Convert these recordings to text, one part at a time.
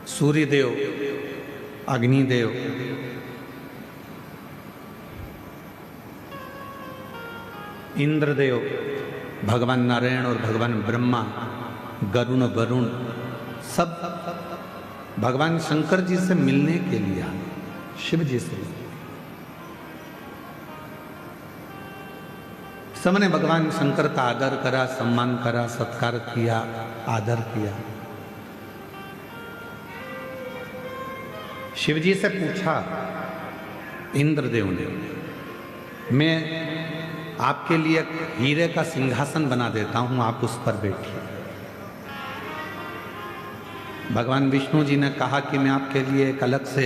सूर्यदेव, अग्निदेव, इंद्रदेव, भगवान नारायण और भगवान ब्रह्मा, गरुण वरुण सब भगवान शंकर जी से मिलने के लिए आए, शिव जी से। सबने भगवान शंकर का आदर करा, सम्मान करा, सत्कार किया, आदर किया। शिव जी से पूछा इंद्रदेव ने, मैं आपके लिए हीरे का सिंहासन बना देता हूं, आप उस पर बैठिए। भगवान विष्णु जी ने कहा कि मैं आपके लिए एक अलग से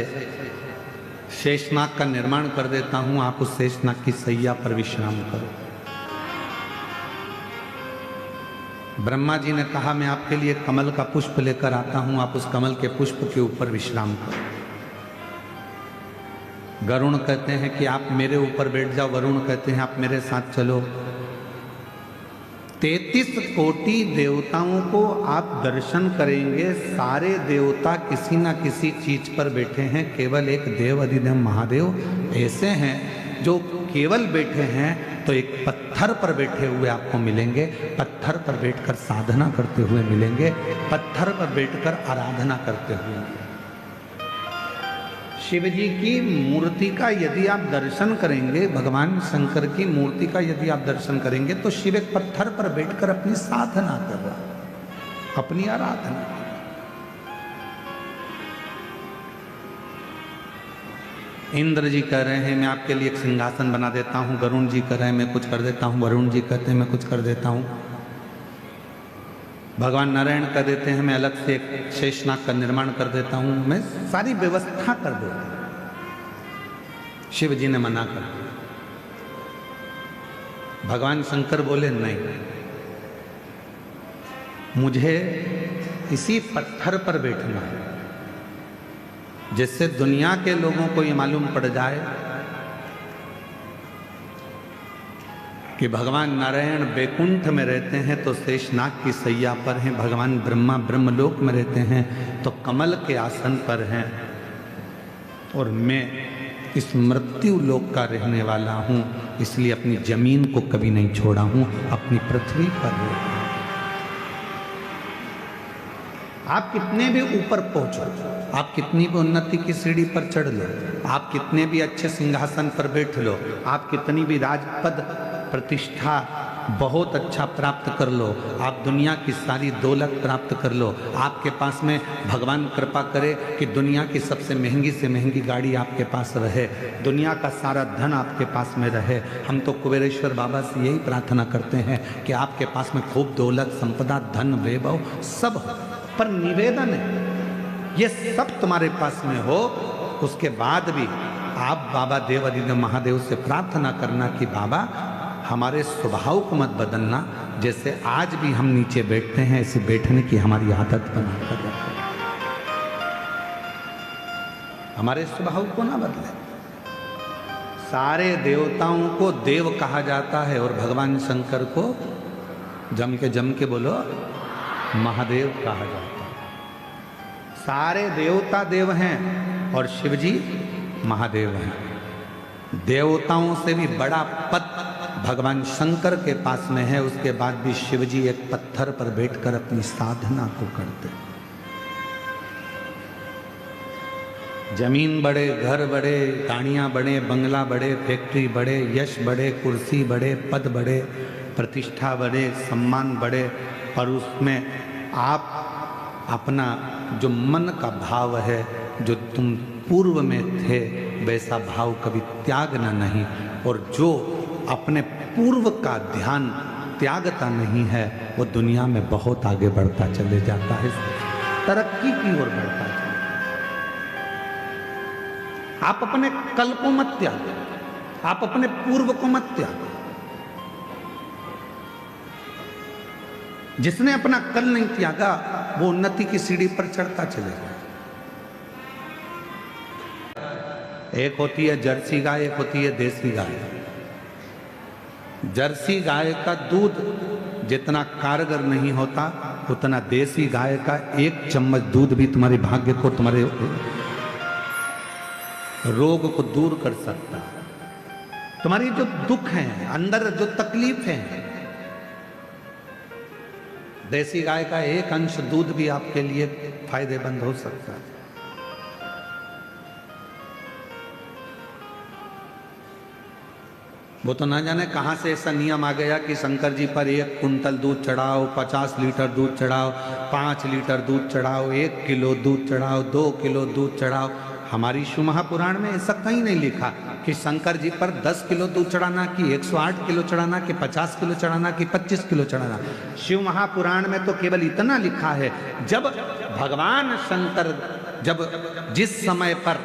शेषनाग का निर्माण कर देता हूं, आप उस शेषनाग की सैया पर विश्राम करो। ब्रह्मा जी ने कहा मैं आपके लिए कमल का पुष्प लेकर आता हूं, आप उस कमल के पुष्प के ऊपर विश्राम करो। गरुण कहते हैं कि आप मेरे ऊपर बैठ जाओ, वरुण कहते हैं आप मेरे साथ चलो। 33 कोटि देवताओं को आप दर्शन करेंगे, सारे देवता किसी ना किसी चीज पर बैठे हैं, केवल एक देव अधिदेव महादेव ऐसे हैं जो केवल बैठे हैं तो एक पत्थर पर बैठे हुए आपको मिलेंगे, पत्थर पर बैठकर साधना करते हुए मिलेंगे, पत्थर पर बैठकर आराधना करते हुए। शिव जी की मूर्ति का यदि आप दर्शन करेंगे, भगवान शंकर की मूर्ति का यदि आप दर्शन करेंगे तो शिव एक पत्थर पर बैठकर अपनी साधना कर रहा, अपनी आराधना। इंद्र जी कह रहे हैं मैं आपके लिए एक सिंहासन बना देता हूं, गरुण जी कह रहे हैं मैं कुछ कर देता हूं, वरुण जी कहते हैं मैं कुछ कर देता हूं, भगवान नारायण कह देते हैं मैं अलग से एक शेषनाग का निर्माण कर देता हूं, मैं सारी व्यवस्था कर देता हूं। शिव जी ने मना कर दिया। भगवान शंकर बोले नहीं, मुझे इसी पत्थर पर बैठना है, जिससे दुनिया के लोगों को ये मालूम पड़ जाए कि भगवान नारायण बैकुंठ में रहते हैं तो शेषनाग की सैया पर हैं, भगवान ब्रह्मा ब्रह्मलोक में रहते हैं तो कमल के आसन पर हैं, और मैं इस मृत्यु लोक का रहने वाला हूं, इसलिए अपनी जमीन को कभी नहीं छोड़ा हूं, अपनी पृथ्वी पर रहता हूं। आप कितने भी ऊपर पहुंचो, आप कितनी भी उन्नति की सीढ़ी पर चढ़ लो, आप कितने भी अच्छे सिंहासन पर बैठ लो, आप कितनी भी राजपद प्रतिष्ठा बहुत अच्छा प्राप्त कर लो, आप दुनिया की सारी दौलत प्राप्त कर लो, आपके पास में भगवान कृपा करे कि दुनिया की सबसे महंगी से महंगी गाड़ी आपके पास रहे, दुनिया का सारा धन आपके पास में रहे। हम तो कुबेरेश्वर बाबा से यही प्रार्थना करते हैं कि आपके पास में खूब दौलत, संपदा, धन, वैभव सब हो, पर निवेदन है ये सब तुम्हारे पास में हो, उसके बाद भी आप बाबा देव अधिदेव महादेव से प्रार्थना करना कि बाबा हमारे स्वभाव को मत बदलना, जैसे आज भी हम नीचे बैठते हैं ऐसे बैठने की हमारी आदत बनाकर रखें, हमारे स्वभाव को ना बदले। सारे देवताओं को देव कहा जाता है और भगवान शंकर को जम के बोलो महादेव कहा जाता है। सारे देवता देव हैं और शिव जी महादेव हैं। देवताओं से भी बड़ा पद भगवान शंकर के पास में है, उसके बाद भी शिव जी एक पत्थर पर बैठकर अपनी साधना को करते। जमीन बढ़े, घर बढ़े, गाड़ियां बढ़े, बंगला बढ़े, फैक्ट्री बढ़े, यश बढ़े, कुर्सी बढ़े, पद बढ़े, प्रतिष्ठा बढ़े, सम्मान बढ़े, पर उसमें आप अपना जो मन का भाव है, जो तुम पूर्व में थे वैसा भाव कभी त्यागना नहीं, और जो अपने पूर्व का ध्यान त्यागता नहीं है वो दुनिया में बहुत आगे बढ़ता चले जाता है, तरक्की की ओर बढ़ता है। आप अपने कल को मत त्यागो, आप अपने पूर्व को मत त्यागो। जिसने अपना कल नहीं त्यागा वो उन्नति की सीढ़ी पर चढ़ता चलेगा। एक होती है जर्सी गाय, एक होती है देसी गाय। जर्सी गाय का दूध जितना कारगर नहीं होता उतना देसी गाय का 1 चम्मच दूध भी तुम्हारे भाग्य को, तुम्हारे रोग को दूर कर सकता है। तुम्हारी जो दुख है, अंदर जो तकलीफ है, देसी गाय का 1 अंश दूध भी आपके लिए फायदेमंद हो सकता है। वो तो ना जाने कहां से ऐसा नियम आ गया कि शंकर जी पर 1 कुंतल दूध चढ़ाओ, 50 लीटर दूध चढ़ाओ, 5 लीटर दूध चढ़ाओ, 1 किलो दूध चढ़ाओ, 2 किलो दूध चढ़ाओ। हमारी शिव महापुराण में ऐसा कहीं नहीं लिखा कि शंकर जी पर 10 किलो दूध चढ़ाना, कि 108 किलो चढ़ाना, कि 50 किलो चढ़ाना, कि 25 किलो चढ़ाना। शिव महापुराण में तो केवल इतना लिखा है, जब भगवान शंकर जिस समय पर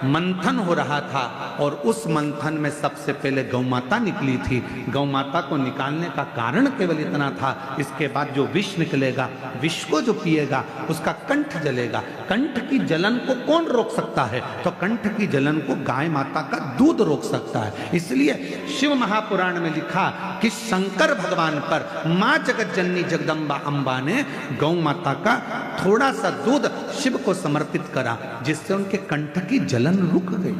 मंथन हो रहा था और उस मंथन में सबसे पहले गौ माता निकली थी, गौ माता को निकालने का कारण केवल इतना था। इसके बाद जो विष निकलेगा, विष को जो पिएगा उसका कंठ जलेगा। कंठ की जलन को कौन रोक सकता है? तो कंठ की जलन को गाय माता का दूध रोक सकता है। इसलिए शिव महापुराण में लिखा कि शंकर भगवान पर मां जगत जननी जगदम्बा अंबा ने गौ माता का थोड़ा सा दूध शिव को समर्पित करा, जिससे उनके कंठ की जलन रुक गई।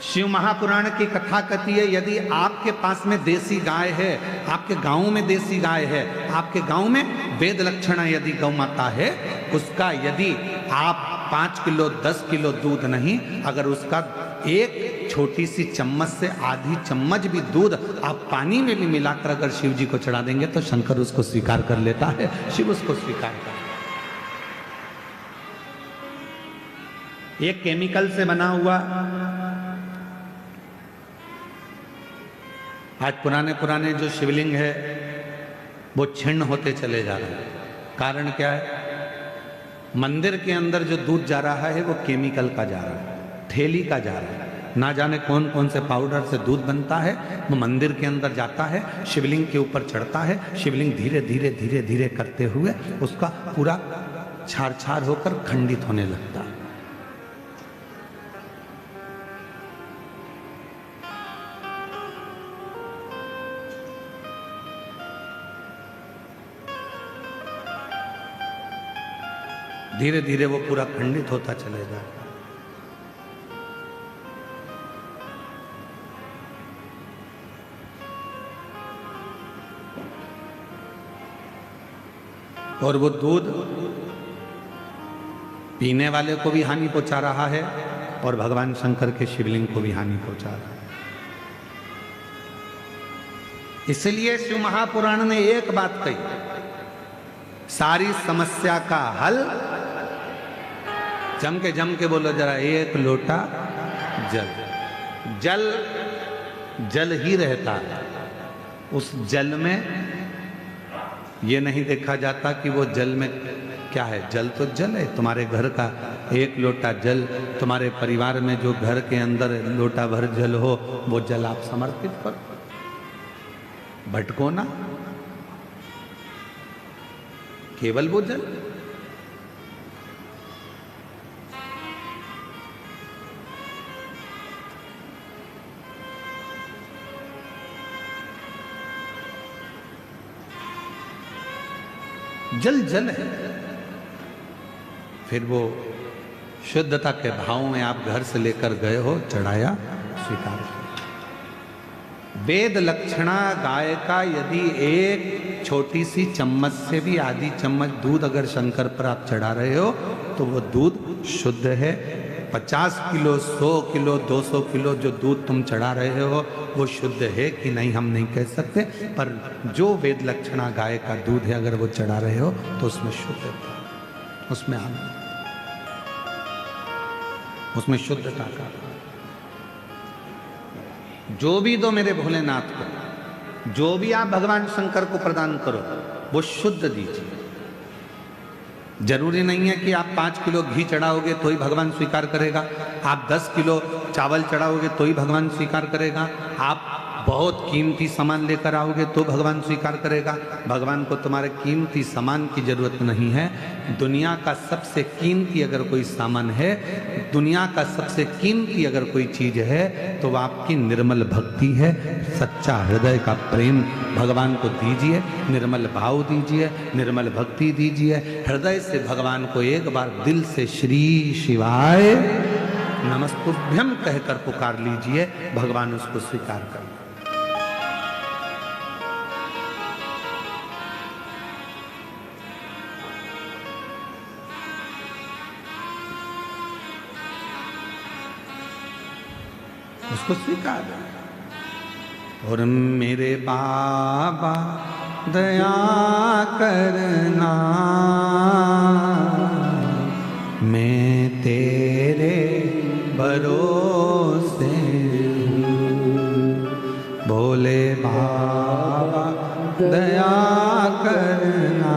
शिव महापुराण की कथा कहती है, यदि आपके पास में देसी गाय है, आपके गांव में देसी गाय है, आपके गांव में वेद लक्षणा यदि गौ माता है, उसका यदि आप 5 किलो 10 किलो दूध नहीं, अगर उसका 1 छोटी सी चम्मच से आधी चम्मच भी दूध आप पानी में भी मिलाकर अगर शिव जी को चढ़ा देंगे तो शंकर उसको स्वीकार कर लेता है, शिव उसको स्वीकार कर। एक केमिकल से बना हुआ, आज पुराने जो शिवलिंग है वो छिन्न होते चले जा रहे हैं। कारण क्या है? मंदिर के अंदर जो दूध जा रहा है वो केमिकल का जा रहा है, थैली का जा रहा है। ना जाने कौन कौन से पाउडर से दूध बनता है, वो मंदिर के अंदर जाता है, शिवलिंग के ऊपर चढ़ता है। शिवलिंग धीरे धीरे धीरे धीरे करते हुए उसका पूरा छार छार होकर खंडित होने लगता है। धीरे धीरे वो पूरा खंडित होता चलेगा। और वो दूध पीने वाले को भी हानि पहुंचा रहा है और भगवान शंकर के शिवलिंग को भी हानि पहुंचा रहा है। इसलिए शिव महापुराण ने एक बात कही, सारी समस्या का हल, जम के बोलो जरा, 1 लोटा जल। जल जल ही रहता है। उस जल में ये नहीं देखा जाता कि वो जल में क्या है। जल तो जल है। तुम्हारे घर का 1 लोटा जल, तुम्हारे परिवार में जो घर के अंदर लोटा भर जल हो, वो जल आप समर्पित करो, भटको ना, केवल वो जल। जल जल है। फिर वो शुद्धता के भाव में आप घर से लेकर गए हो, चढ़ाया, स्वीकार किया। वेद लक्षणा गाय का यदि 1 छोटी सी चम्मच से भी आधी चम्मच दूध अगर शंकर पर आप चढ़ा रहे हो तो वो दूध शुद्ध है। 50 किलो 100 किलो 200 किलो जो दूध तुम चढ़ा रहे हो वो शुद्ध है कि नहीं हम नहीं कह सकते, पर जो वेद लक्षणा गाय का दूध है अगर वो चढ़ा रहे हो तो उसमें शुद्धता, उसमें आनंद, उसमें शुद्धता का। जो भी दो मेरे भोलेनाथ को, जो भी आप भगवान शंकर को प्रदान करो वो शुद्ध दीजिए। जरूरी नहीं है कि आप 5 किलो घी चढ़ाओगे तो ही भगवान स्वीकार करेगा, आप 10 किलो चावल चढ़ाओगे तो ही भगवान स्वीकार करेगा, आप बहुत कीमती सामान लेकर आओगे तो भगवान स्वीकार करेगा। भगवान को तुम्हारे कीमती सामान की जरूरत नहीं है। दुनिया का सबसे कीमती अगर कोई सामान है, दुनिया का सबसे कीमती अगर कोई चीज है तो वह आपकी निर्मल भक्ति है। सच्चा हृदय का प्रेम भगवान को दीजिए, निर्मल भाव दीजिए, निर्मल भक्ति दीजिए। हृदय से भगवान को एक बार दिल से श्री शिवाय नमस्तुभ्यम कहकर पुकार लीजिए, भगवान उसको स्वीकार कर। उसको स्वीकार। और मेरे बाबा दया करना, मैं तेरे भरोसे हूँ। भोले बाबा दया करना,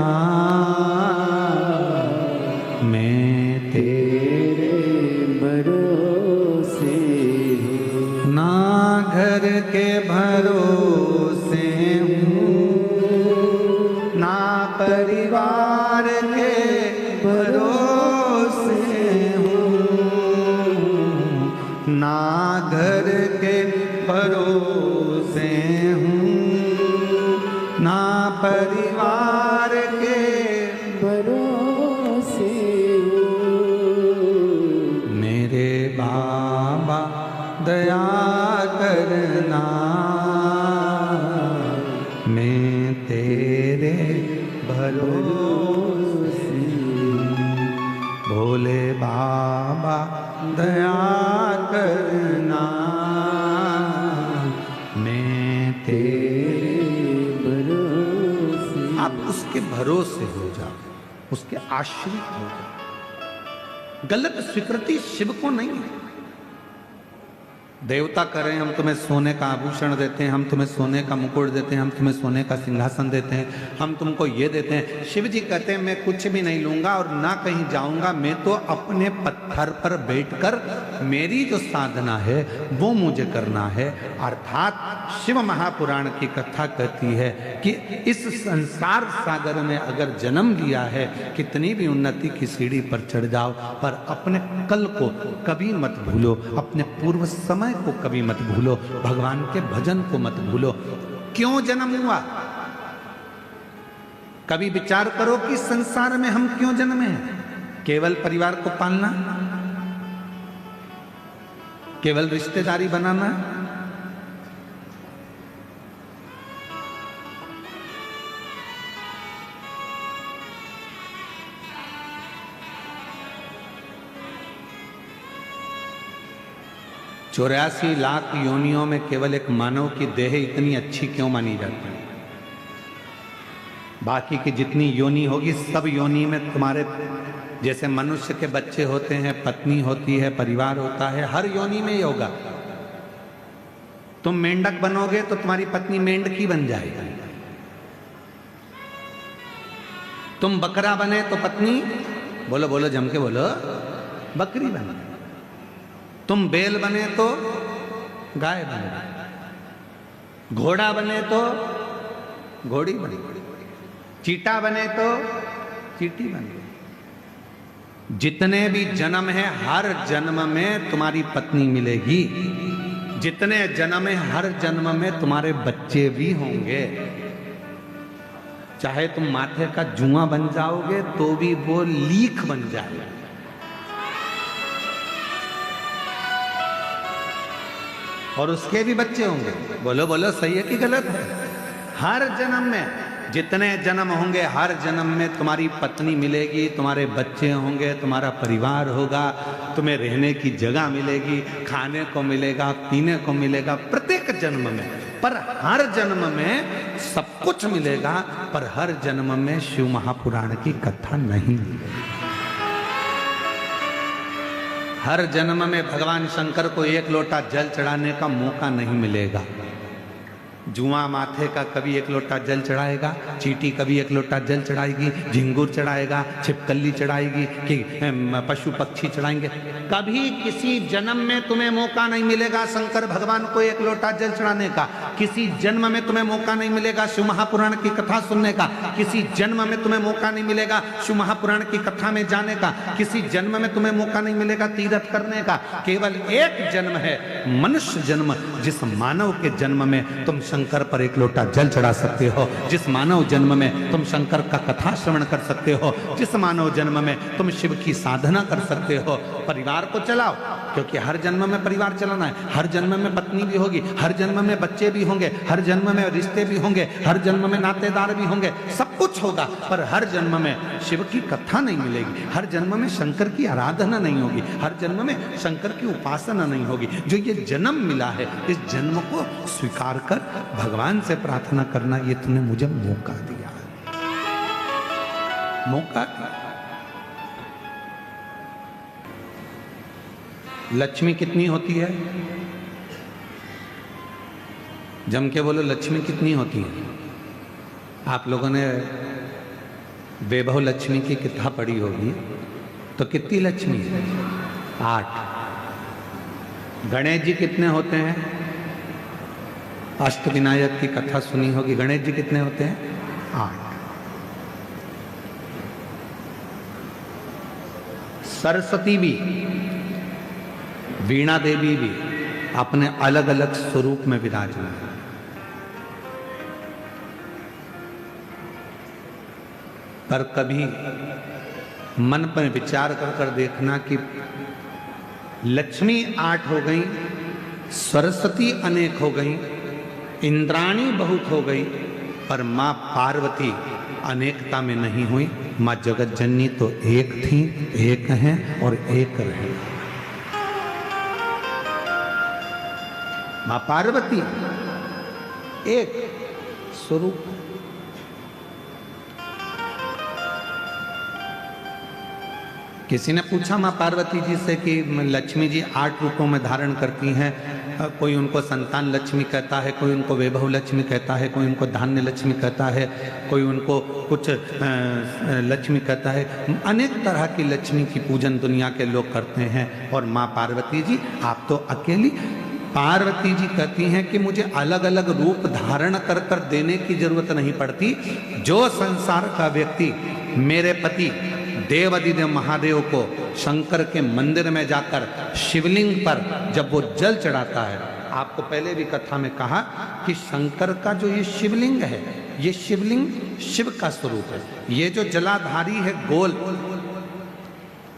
मैं तेरे भरोसे हूँ। ना घर के भरोसे हूँ, ना परिवार के भरोसे हूँ, ना घर के भरोसे हूँ, ना परिवार के भरोसे हूँ। मेरे बाबा दया करना, मैं तेरे भरोसे। भोले बाबा दया करना, मैं तेरे भरोसे। आप उसके भरोसे हो जाओ, उसके आश्रित हो जाओ। गलत स्वीकृति शिव को नहीं है। देवता करें हम तुम्हें सोने का आभूषण देते हैं, हम तुम्हें सोने का मुकुट देते हैं, हम तुम्हें सोने का सिंहासन देते हैं, हम तुमको ये देते हैं। शिव जी कहते हैं मैं कुछ भी नहीं लूंगा और ना कहीं जाऊंगा, मैं तो अपने पत्थर पर बैठकर मेरी जो साधना है वो मुझे करना है। अर्थात शिव महापुराण की कथा कहती है कि इस संसार सागर में अगर जन्म लिया है, कितनी भी उन्नति की सीढ़ी पर चढ़ जाओ, पर अपने कल को कभी मत भूलो, अपने पूर्व समय को कभी मत भूलो, भगवान के भजन को मत भूलो। क्यों जन्म हुआ? कभी विचार करो कि संसार में हम क्यों जन्मे हैं? केवल परिवार को पालना, केवल रिश्तेदारी बनाना, चौरासी लाख योनियों में केवल एक मानव की देह इतनी अच्छी क्यों मानी जाती है? बाकी की जितनी योनि होगी सब योनि में तुम्हारे जैसे मनुष्य के बच्चे होते हैं, पत्नी होती है, परिवार होता है, हर योनि में ही होगा। तुम मेंढक बनोगे तो तुम्हारी पत्नी मेंढकी बन जाएगी। तुम बकरा बने तो पत्नी, बोलो बोलो जम के बोलो, बकरी बने। तुम बैल बने तो गाय बने, घोड़ा बने तो घोड़ी बने, चीटा बने तो चीटी बने। जितने भी जन्म है हर जन्म में तुम्हारी पत्नी मिलेगी, जितने जन्म है हर जन्म में तुम्हारे बच्चे भी होंगे। चाहे तुम माथे का जुआ बन जाओगे तो भी वो लीख बन जाएगा। और उसके भी बच्चे होंगे। बोलो बोलो सही है कि गलत है? हर जन्म में जितने जन्म होंगे हर जन्म में तुम्हारी पत्नी मिलेगी, तुम्हारे बच्चे होंगे, तुम्हारा परिवार होगा, तुम्हें रहने की जगह मिलेगी, खाने को मिलेगा, पीने को मिलेगा प्रत्येक जन्म में। पर हर जन्म में सब कुछ मिलेगा, पर हर जन्म में शिव महापुराण की कथा नहीं मिलेगी। हर जन्म में भगवान शंकर को एक लोटा जल चढ़ाने का मौका नहीं मिलेगा। जुआ माथे का कभी एक लोटा जल चढ़ाएगा, चींटी कभी एक लोटा जल चढ़ाएगी, झिंगुर चढ़ाएगा, छिपकली चढ़ाएगी, कि पशु पक्षी चढ़ाएंगे। कभी किसी जन्म में तुम्हें मौका नहीं मिलेगा शंकर भगवान को एक लोटा जल चढ़ाने का, किसी जन्म में तुम्हें मौका नहीं मिलेगा शिव महापुराण की कथा सुनने का, किसी जन्म में तुम्हें मौका नहीं मिलेगा शिव महापुराण की कथा में जाने का, किसी जन्म में तुम्हें मौका नहीं मिलेगा तीर्थ करने का। केवल एक जन्म है, मनुष्य जन्म, जिस मानव के जन्म में तुम शंकर पर एक लोटा जल चढ़ा सकते हो, जिस मानव जन्म में तुम शंकर का कथा श्रवण कर सकते हो, जिस मानव जन्म में तुम शिव की साधना कर सकते हो। परिवार को चलाओ, क्योंकि हर जन्म में परिवार चलाना है, हर जन्म में पत्नी भी होगी, हर जन्म में बच्चे भी होंगे, हर जन्म में रिश्ते भी होंगे, हर जन्म में नातेदार भी होंगे, सब कुछ होगा, पर हर जन्म में शिव की कथा नहीं मिलेगी, हर जन्म में शंकर की आराधना नहीं होगी, हर जन्म में शंकर की उपासना नहीं होगी। जो ये जन्म मिला है, इस जन्म को स्वीकार कर भगवान से प्रार्थना करना, ये तूने मुझे मौका दिया है, मौका दिया। लक्ष्मी कितनी होती है? जम के बोलो, लक्ष्मी कितनी होती है? आप लोगों ने वैभव लक्ष्मी की किताब पढ़ी होगी, तो कितनी लक्ष्मी है? 8। गणेश जी कितने होते हैं? अष्टविनायक की कथा सुनी होगी, गणेश जी कितने होते हैं? 8। सरस्वती भी, वीणा देवी भी अपने अलग अलग स्वरूप में विराजमान है। पर कभी मन पर विचार कर देखना कि लक्ष्मी 8 हो गई, सरस्वती अनेक हो गई, इंद्राणी बहुत हो गई, पर मां पार्वती अनेकता में नहीं हुई। मां जगत जननी तो एक थी, एक हैं और एक रहे। मां पार्वती एक स्वरूप। किसी ने पूछा मां पार्वती जी से कि लक्ष्मी जी 8 रूपों में धारण करती हैं, कोई उनको संतान लक्ष्मी कहता है, कोई उनको वैभव लक्ष्मी कहता है, कोई उनको धान्य लक्ष्मी कहता है, कोई उनको कुछ लक्ष्मी कहता है। अनेक तरह की लक्ष्मी की पूजन दुनिया के लोग करते हैं। और मां पार्वती जी आप तो अकेली। पार्वती जी कहती हैं कि मुझे अलग अलग रूप धारण कर कर देने की जरूरत नहीं पड़ती। जो संसार का व्यक्ति मेरे पति देवादिदेव महादेव को शंकर के मंदिर में जाकर शिवलिंग पर जब वो जल चढ़ाता है, आपको पहले भी कथा में कहा कि शंकर का जो ये शिवलिंग है, ये शिवलिंग शिव का स्वरूप है। ये जो जलाधारी है गोल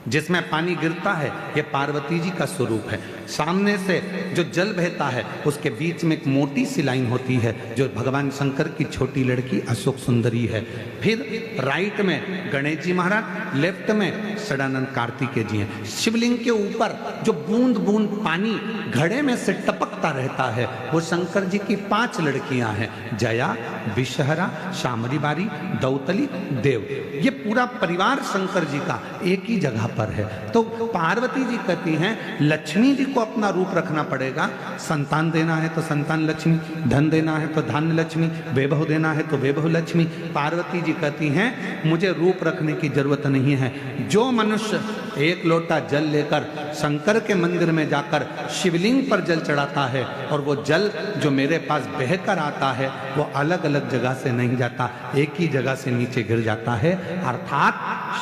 जिसमें पानी गिरता है, ये पार्वती जी का स्वरूप है। सामने से जो जल बहता है उसके बीच में एक मोटी सी लाइन होती है जो भगवान शंकर की छोटी लड़की अशोक सुंदरी है। फिर राइट में गणेश जी महाराज, लेफ्ट में सदानंद कार्तिकेय जी हैं। शिवलिंग के ऊपर जो बूंद बूंद पानी घड़े में से टपकता रहता है वो शंकर जी की 5 लड़कियां हैं, जया, विषहरा, शामरी बारी, दौतली, देव। ये पूरा परिवार शंकर जी का एक ही जगह पर है। तो पार्वती जी कहती हैं लक्ष्मी जी को अपना रूप रखना पड़ेगा। संतान देना है तो संतान लक्ष्मी, धन देना है तो धन लक्ष्मी, वैभव देना है तो वैभव लक्ष्मी। पार्वती जी कहती हैं मुझे रूप रखने की जरूरत नहीं है। जो मनुष्य एक लोटा जल लेकर शंकर के मंदिर में जाकर शिवलिंग पर जल चढ़ाता है और वो जल जो मेरे पास बहकर आता है वो अलग अलग जगह से नहीं जाता, एक ही जगह से नीचे गिर जाता है। अर्थात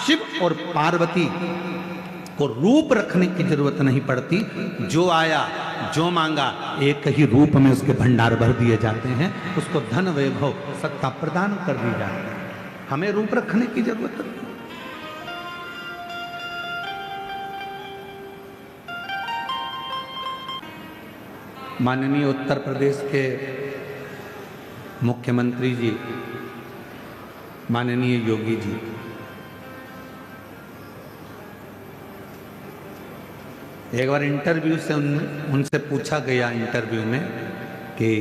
शिव और पार्वती को रूप रखने की जरूरत नहीं पड़ती। जो आया जो मांगा एक ही रूप में उसके भंडार भर दिए जाते हैं, उसको धन वैभव सत्ता प्रदान कर दी जाती है। हमें रूप रखने की जरूरत नहीं। माननीय उत्तर प्रदेश के मुख्यमंत्री जी माननीय योगी जी, एक बार इंटरव्यू से उनसे पूछा गया इंटरव्यू में कि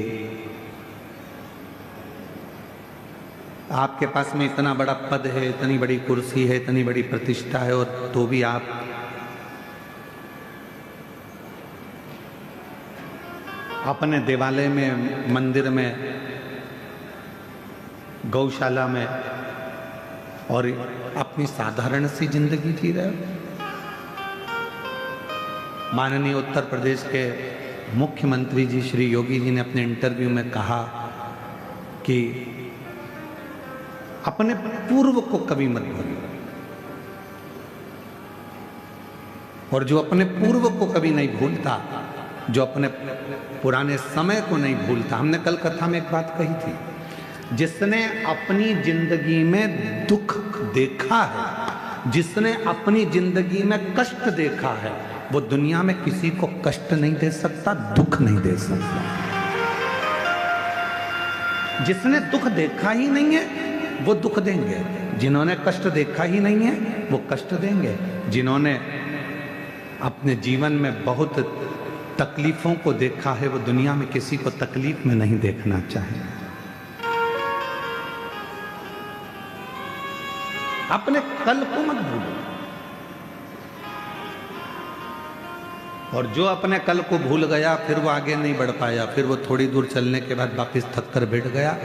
आपके पास में इतना बड़ा पद है, इतनी बड़ी कुर्सी है, इतनी बड़ी प्रतिष्ठा है और तो भी आप अपने देवालय में, मंदिर में, गौशाला में और अपनी साधारण सी जिंदगी जी रहे हो। माननीय उत्तर प्रदेश के मुख्यमंत्री जी श्री योगी जी ने अपने इंटरव्यू में कहा कि अपने पूर्व को कभी मत भूलो, और जो अपने पूर्व को कभी नहीं भूलता, जो अपने पुराने समय को नहीं भूलता। हमने कल कथा में एक बात कही थी, जिसने अपनी जिंदगी में दुख देखा है, जिसने अपनी जिंदगी में कष्ट देखा है, वो दुनिया में किसी को कष्ट नहीं दे सकता, दुख नहीं दे सकता। जिसने दुख देखा ही नहीं है वो दुख देंगे, जिन्होंने कष्ट देखा ही नहीं है वो कष्ट देंगे, जिन्होंने अपने जीवन में बहुत तकलीफों को देखा है वो दुनिया में किसी को तकलीफ में नहीं देखना चाहेंगे। अपने कल को मत भूलो, और जो अपने कल को भूल गया फिर वो आगे नहीं बढ़ पाया, फिर वो थोड़ी दूर चलने के बाद वापस थक कर बैठ गया,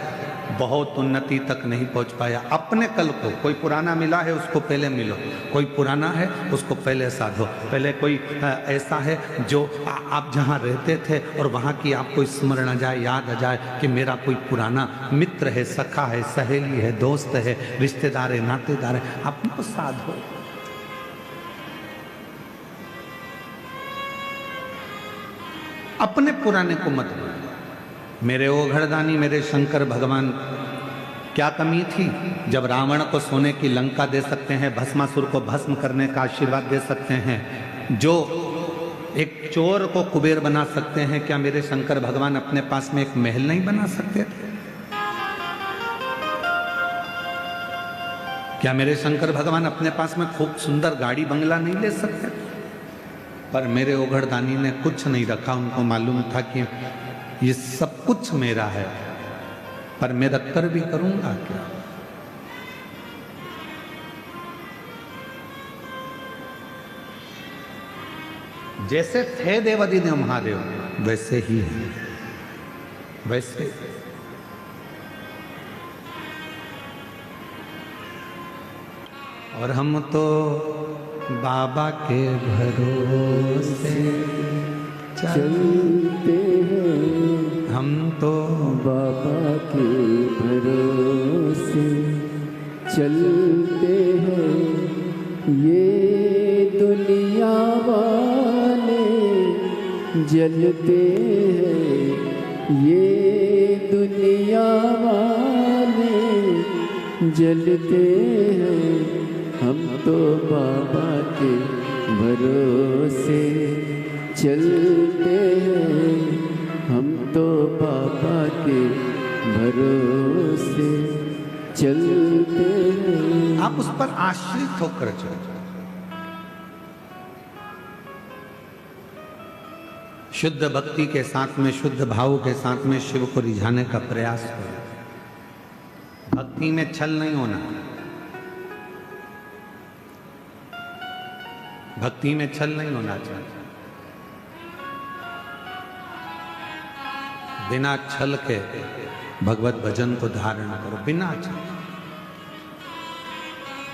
बहुत उन्नति तक नहीं पहुंच पाया। अपने कल को, कोई पुराना मिला है उसको पहले मिलो, कोई पुराना है उसको पहले साधो। पहले कोई ऐसा है जो आप जहाँ रहते थे और वहाँ की आपको स्मरण आ जाए, याद आ जाए कि मेरा कोई पुराना मित्र है, सखा है, सहेली है, दोस्त है, रिश्तेदार है, नातेदार है, अपने को साधो। अपने पुराने को मत भूलो। मेरे ओघड़दानी, मेरे शंकर भगवान, क्या कमी थी जब रावण को सोने की लंका दे सकते हैं, भस्मासुर को भस्म करने का आशीर्वाद दे सकते हैं, जो एक चोर को कुबेर बना सकते हैं, क्या मेरे शंकर भगवान अपने पास में एक महल नहीं बना सकते थे? क्या मेरे शंकर भगवान अपने पास में खूब सुंदर गाड़ी बंगला नहीं ले सकते? पर मेरे ओघड़दानी ने कुछ नहीं रखा। उनको मालूम था कि ये सब कुछ मेरा है, पर मैं रख कर भी करूंगा क्या? जैसे थे देवादिदेव महादेव वैसे ही है, वैसे। और हम तो बाबा के भरोसे चलते हैं, हम तो बाबा के भरोसे चलते हैं। ये दुनिया वाले जलते हैं, ये दुनिया वाले जलते हैं। हम तो बाबा के भरोसे चलते हैं, हम तो बाबा के भरोसे चलते हैं। आप उस पर आश्रित होकर चलो। शुद्ध भक्ति के साथ में, शुद्ध भाव के साथ में शिव को रिझाने का प्रयास करो। भक्ति में छल नहीं होना, भक्ति में छल नहीं होना चाहिए। बिना छल के भगवत भजन को धारण करो, बिना छल।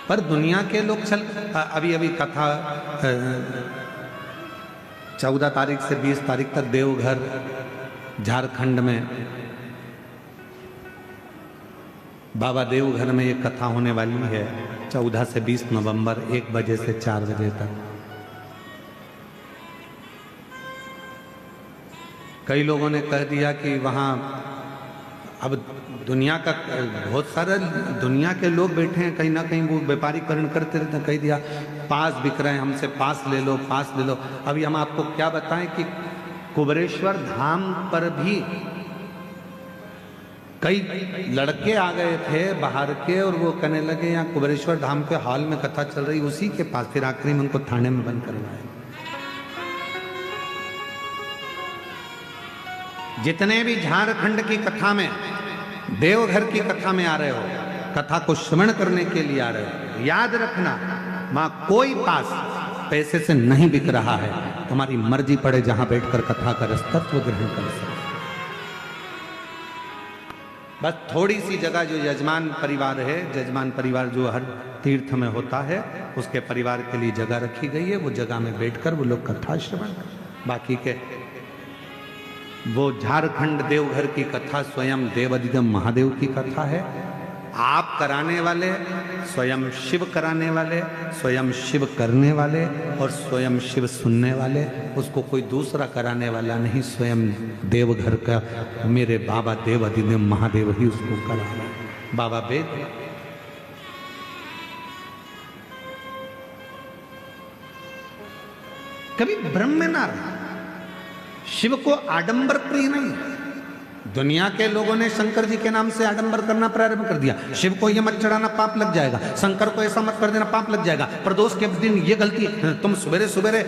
पर दुनिया के लोग छल, अभी कथा 14 तारीख से 20 तारीख तक देवघर झारखंड में, बाबा देवघर में ये कथा होने वाली है 14 से 20 नवंबर 1 बजे से 4 बजे तक। कई लोगों ने कह दिया कि वहाँ अब दुनिया का बहुत सारे दुनिया के लोग बैठे हैं, कहीं ना कहीं वो व्यापारीकरण करते रहते हैं। कह दिया पास बिक रहे हैं, हमसे पास ले लो, पास ले लो। अभी हम आपको क्या बताएं कि कुबेरेश्वर धाम पर भी कई लड़के आ गए थे बाहर के, और वो कहने लगे यहाँ कुबेरेश्वर धाम के हॉल में कथा चल रही, उसी के पास। फिर आखिरी में उनको थाने में बंद करवाया। जितने भी झारखंड की कथा में, देवघर की कथा में आ रहे हो, कथा को श्रवण करने के लिए आ रहे हो, याद रखना मां कोई पास पैसे से नहीं बिक रहा है। तुम्हारी मर्जी पड़े जहां बैठकर कथा का रस तत्व ग्रहण कर सकते। बस थोड़ी सी जगह जो यजमान परिवार है, यजमान परिवार जो हर तीर्थ में होता है, उसके परिवार के लिए जगह रखी गई है। वो जगह में बैठकर वो लोग कथा श्रवण, बाकी के वो झारखंड देवघर की कथा स्वयं देवादिदेव महादेव की कथा है। आप कराने वाले, स्वयं शिव कराने वाले, स्वयं शिव करने वाले और स्वयं शिव सुनने वाले, उसको कोई दूसरा कराने वाला नहीं, स्वयं देवघर का मेरे बाबा देवादिदेव महादेव ही उसको करा रहा है। बाबा वेद कभी भ्रम में ना रहा। शिव को आडंबर प्रिय नहीं। दुनिया के लोगों ने शंकर जी के नाम से आडंबर करना प्रारंभ कर दिया। शिव को ये मत चढ़ाना, पाप लग जाएगा। शंकर को ऐसा मत कर देना, पाप लग जाएगा। प्रदोष के दिन ये गलती, तुम सवेरे सवेरे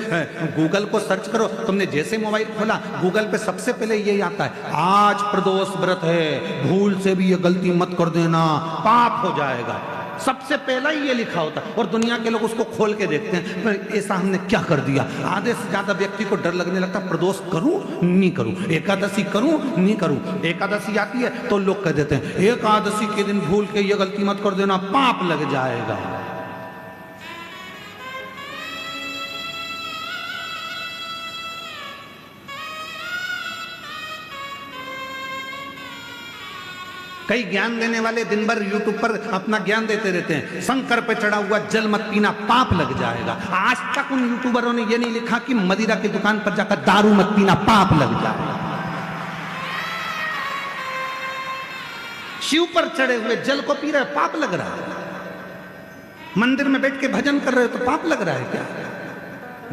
गूगल को सर्च करो, तुमने जैसे मोबाइल खोला गूगल पे सबसे पहले यही आता है, आज प्रदोष व्रत है, भूल से भी ये गलती मत कर देना, पाप हो जाएगा। सबसे पहला ही ये लिखा होता है और दुनिया के लोग उसको खोल के देखते हैं, ऐसा हमने क्या कर दिया। आधे से ज्यादा व्यक्ति को डर लगने लगता, प्रदोष करूं नहीं करूं, एकादशी करूं नहीं करूं। एकादशी आती है तो लोग कह देते हैं एकादशी के दिन भूल के ये गलती मत कर देना, पाप लग जाएगा। कई ज्ञान देने वाले दिन भर यूट्यूब पर अपना ज्ञान देते रहते हैं, शंकर पे चढ़ा हुआ जल मत पीना, पाप लग जाएगा। आज तक उन यूट्यूबरों ने ये नहीं लिखा कि मदिरा की दुकान पर जाकर दारू मत पीना, पाप लग जाएगा। शिव पर चढ़े हुए जल को पी रहे, पाप लग रहा है। मंदिर में बैठ के भजन कर रहे हो तो पाप लग रहा है क्या?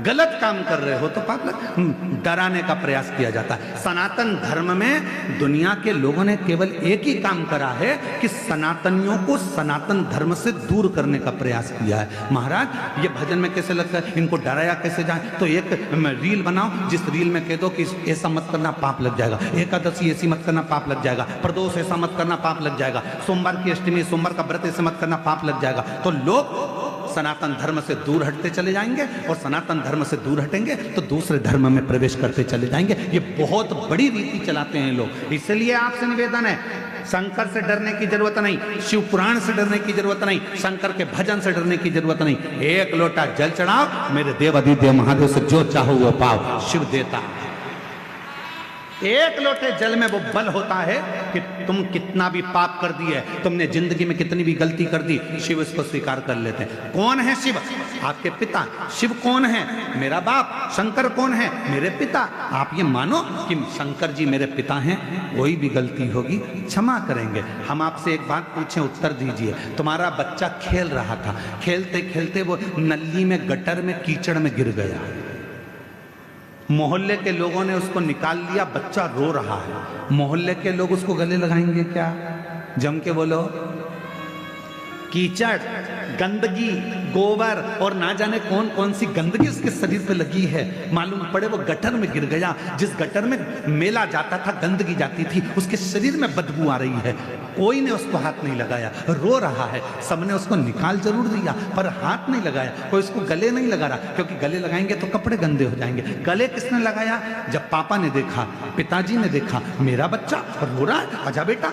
गलत काम कर रहे हो तो पाप लग। डराने का प्रयास किया जाता है। सनातन धर्म में दुनिया के लोगों ने केवल एक ही काम करा है कि सनातनियों को सनातन धर्म से दूर करने का प्रयास किया है। महाराज ये भजन में कैसे लगता है, इनको डराया कैसे जाए, तो एक रील बनाओ जिस रील में कह दो कि ऐसा मत करना, पाप लग जाएगा। एकादशी ऐसी मत करना, पाप लग जाएगा। प्रदोष ऐसा मत करना, पाप लग जाएगा। सोमवार की अष्टमी, सोमवार का व्रत ऐसे मत करना, पाप लग जाएगा। तो लोग सनातन धर्म से दूर हटते चले जाएंगे और सनातन धर्म से दूर हटेंगे तो दूसरे धर्म में प्रवेश करते चले जाएंगे। ये बहुत बड़ी रीति चलाते हैं लोग। इसलिए आपसे निवेदन है, शंकर से डरने की जरूरत नहीं, शिव पुराण से डरने की जरूरत नहीं, शंकर के भजन से डरने की जरूरत नहीं। एक लोटा जल चढ़ाओ, मेरे देवादिदेव महादेव से जो चाहो वो पाओ, शिव देता। एक लोटे जल में वो बल होता है कि तुम कितना भी पाप कर दिए, तुमने जिंदगी में कितनी भी गलती कर दी, शिव इसको स्वीकार कर लेते हैं। कौन है शिव? आपके पिता। शिव कौन है? मेरा बाप। शंकर कौन है? मेरे पिता। आप ये मानो कि शंकर जी मेरे पिता हैं, कोई भी गलती होगी क्षमा करेंगे। हम आपसे एक बात पूछें, उत्तर दीजिए। तुम्हारा बच्चा खेल रहा था, खेलते खेलते वो नली में, गटर में, कीचड़ में गिर गया। मोहल्ले के लोगों ने उसको निकाल लिया, बच्चा रो रहा है। मोहल्ले के लोग उसको गले लगाएंगे क्या? जम के बोलो। कीचड़, गंदगी, गोबर और ना जाने कौन कौन सी गंदगी उसके शरीर पे लगी है। मालूम पड़े वो गटर में गिर गया। जिस गटर में मेला जाता था, गंदगी जाती थी, उसके शरीर में बदबू आ रही है। कोई ने उसको हाथ नहीं लगाया, रो रहा है। सबने उसको निकाल जरूर दिया पर हाथ नहीं लगाया। कोई उसको गले नहीं लगा रहा, क्योंकि गले लगाएंगे तो कपड़े गंदे हो जाएंगे। गले किसने लगाया? जब पापा ने देखा, पिताजी ने देखा, मेरा बच्चा रो रहा है, आजा बेटा।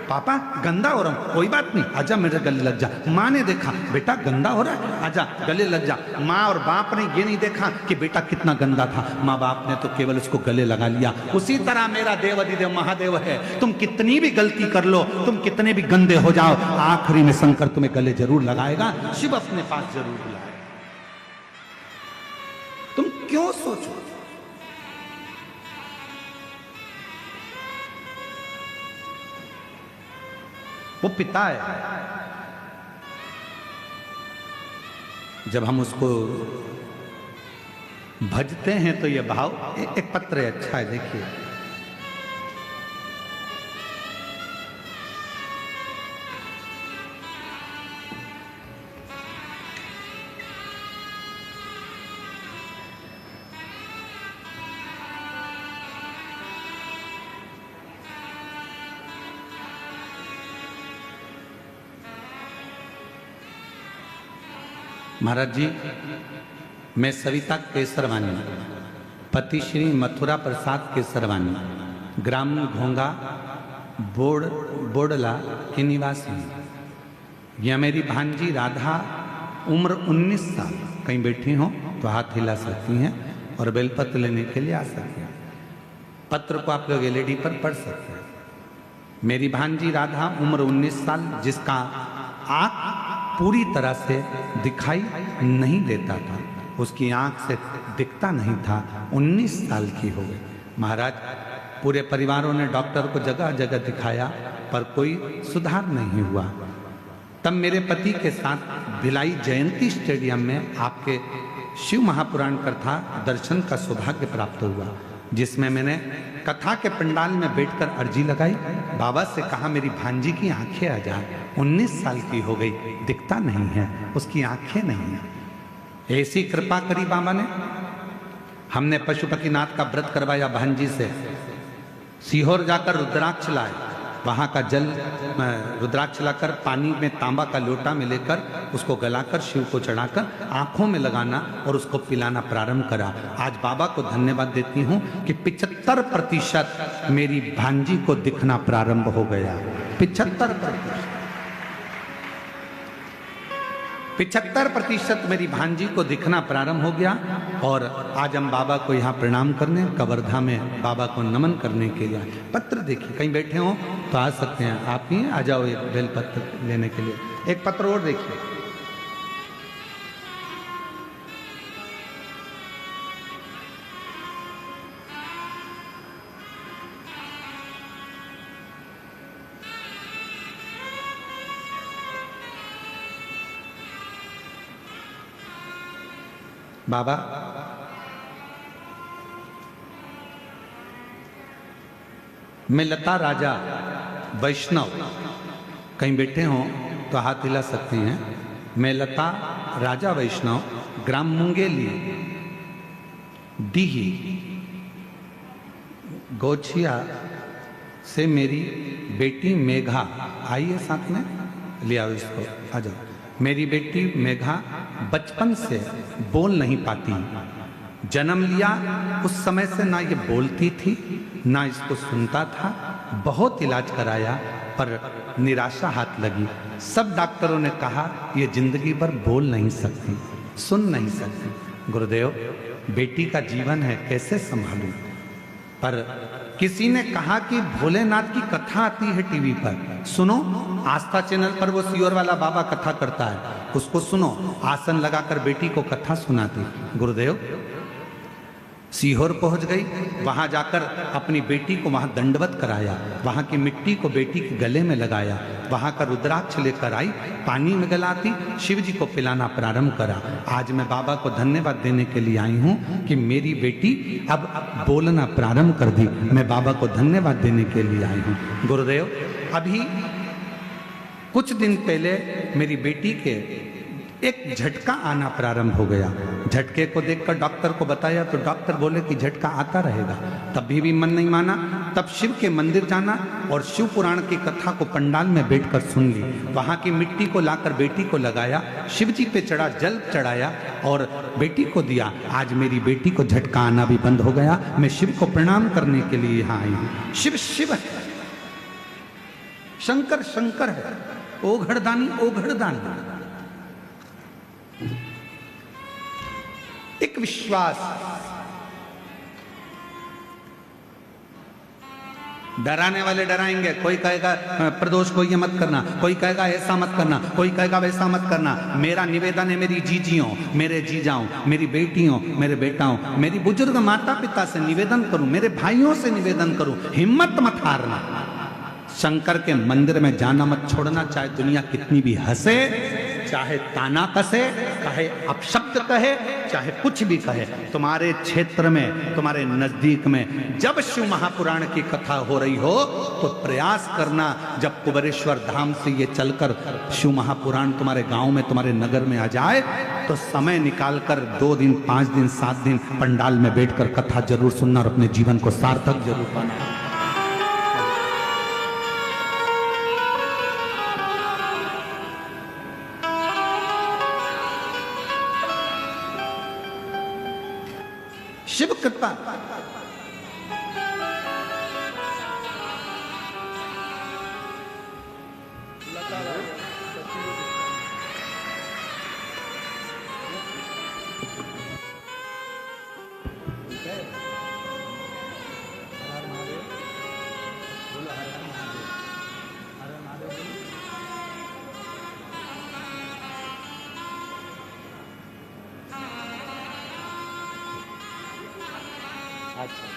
पापा गंदा हो रहा हूं, कोई बात नहीं, आजा मेरे गले लग जा। माँ ने देखा, बेटा गंदा हो रहा है, आजा गले लग जा। माँ और बाप ने ये नहीं देखा कि बेटा कितना गंदा था, माँ बाप ने तो केवल उसको गले लगा लिया। उसी तरह मेरा देवादिदेव महादेव है। तुम कितनी भी गलती कर लो, तुम कितने भी गंदे हो जाओ, आखिरी में शंकर तुम्हें गले जरूर लगाएगा, शिव अपने पास जरूर बुलाएगा। तुम क्यों सोचो? वो पिता है। जब हम उसको भजते हैं तो ये भाव, एक पत्र है, अच्छा है, देखिए। महाराज जी, मैं सविता केसरवानी, पति श्री मथुरा प्रसाद केसरवानी, ग्राम घोंगा, बोडला की निवासी। यह मेरी भांजी राधा, उम्र 19 साल। कहीं बैठी हो तो हाथ हिला सकती हैं और बेलपत्र लेने के लिए आ सकती हैं। पत्र को आप लोग एलईडी पर पढ़ सकते हैं। मेरी भांजी राधा, उम्र 19 साल, जिसका आँख पूरी तरह से दिखाई नहीं देता था, उसकी आँख से दिखता नहीं था, 19 साल की हो गई। महाराज, पूरे परिवारों ने डॉक्टर को जगह जगह दिखाया पर कोई सुधार नहीं हुआ। तब मेरे पति के साथ भिलाई जयंती स्टेडियम में आपके शिव महापुराण कथा दर्शन का सौभाग्य प्राप्त हुआ, जिसमें मैंने कथा के पंडाल में बैठकर अर्जी लगाई। बाबा से कहा मेरी भांजी की आंखें आ जाए, 19 साल की हो गई, दिखता नहीं है, उसकी आंखें नहीं है। ऐसी कृपा करी बाबा ने। हमने पशुपतिनाथ का व्रत करवाया भांजी से। सीहोर जाकर रुद्राक्ष लाए, वहाँ का जल रुद्राक्ष लाकर पानी में तांबा का लोटा में लेकर उसको गलाकर शिव को चढ़ाकर आंखों में लगाना और उसको पिलाना प्रारंभ करा। आज बाबा को धन्यवाद देती हूँ कि 75% मेरी भांजी को दिखना प्रारंभ हो गया। 75% मेरी भांजी को दिखना प्रारंभ हो गया। और आज हम बाबा को यहाँ प्रणाम करने, कवर्धा में बाबा को नमन करने के लिए। पत्र देखिए, कहीं बैठे हो तो आ सकते हैं, आप ही आ जाओ एक बेल पत्र लेने के लिए। एक पत्र और देखिए, बाबा मैं लता राजा वैष्णव, कहीं बैठे हो तो हाथ हिला सकते हैं। मैं लता राजा वैष्णव, ग्राम मुंगेली, डीही, गोछिया से मेरी बेटी मेघा, आइए साथ में ले आओ इसको, आ जाओ। मेरी बेटी मेघा बचपन से बोल नहीं पाती। जन्म लिया उस समय से ना ये बोलती थी ना इसको सुनता था। बहुत इलाज कराया पर निराशा हाथ लगी। सब डॉक्टरों ने कहा ये जिंदगी भर बोल नहीं सकती, सुन नहीं सकती। गुरुदेव, बेटी का जीवन है, कैसे संभालूं? पर किसी ने कहा कि भोलेनाथ की कथा आती है टीवी पर, सुनो। आस्था चैनल पर वो सीहोर वाला बाबा कथा करता है, उसको सुनो। आसन लगाकर बेटी को कथा सुनाती। गुरुदेव, सीहोर पहुंच गई, वहां जाकर अपनी बेटी को वहां दंडवत कराया, वहां की मिट्टी को बेटी के गले में लगाया, वहां का रुद्राक्ष लेकर आई, पानी में गलाती, शिव जी को पिलाना प्रारंभ करा। आज मैं बाबा को धन्यवाद देने के लिए आई हूं कि मेरी बेटी अब बोलना प्रारंभ कर दी। मैं बाबा को धन्यवाद देने के लिए आई हूं। गुरुदेव, अभी कुछ दिन पहले मेरी बेटी के एक झटका आना प्रारंभ हो गया। झटके को देखकर डॉक्टर को बताया तो डॉक्टर बोले कि झटका आता रहेगा। तब भी मन नहीं माना। तब शिव के मंदिर जाना और शिव पुराण की कथा को पंडाल में बैठकर सुन ली। वहां की मिट्टी को लाकर बेटी को लगाया, शिव जी पे चढ़ा, जल चढ़ाया और बेटी को दिया। आज मेरी बेटी को झटका आना भी बंद हो गया। मैं शिव को प्रणाम करने के लिए यहाँ आई हूँ। शिव शिव है, शंकर शंकर है, ओघड़दानी ओघड़दानी। एक विश्वास, डराने वाले डराएंगे। कोई कहेगा प्रदोष को ये मत करना, कोई कहेगा ऐसा मत करना, कोई कहेगा वैसा मत करना। मेरा निवेदन है मेरी जीजियों, मेरे जीजाओं, मेरी बेटियों, मेरे बेटाओं, मेरी बुजुर्ग माता पिता से निवेदन करूं, मेरे भाइयों से निवेदन करूं, हिम्मत मत हारना। शंकर के मंदिर में जाना मत छोड़ना, चाहे दुनिया कितनी भी हंसे, चाहे ताना कसे, चाहे अपशब्द कहे, चाहे कुछ भी कहे। तुम्हारे क्षेत्र में, तुम्हारे नजदीक में जब शिव महापुराण की कथा हो रही हो तो प्रयास करना, जब कुबेरेश्वर धाम से ये चलकर शिव महापुराण तुम्हारे गांव में, तुम्हारे नगर में आ जाए तो समय निकालकर 2 दिन, 5 दिन, 7 दिन पंडाल में बैठकर कथा जरूर सुनना और अपने जीवन को सार्थक जरूर पाना। शिव कृपा। अच्छा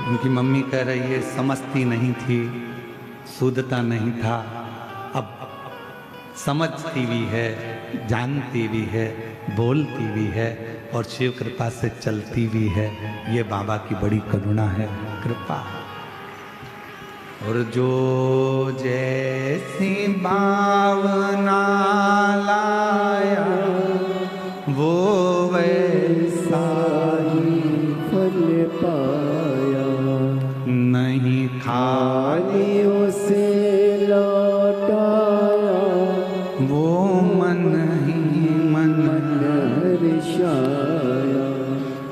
उनकी मम्मी कह रही है समझती नहीं थी, सूदता नहीं था, अब समझती भी है, जानती भी है, बोलती भी है और शिव कृपा से चलती भी है। ये बाबा की बड़ी करुणा है, कृपा। और जो जैसी भावना लाया वो वैसा ही फल पाया, नहीं खाली खाली उसे लौटाया, वो मन ही मन हर्षाया।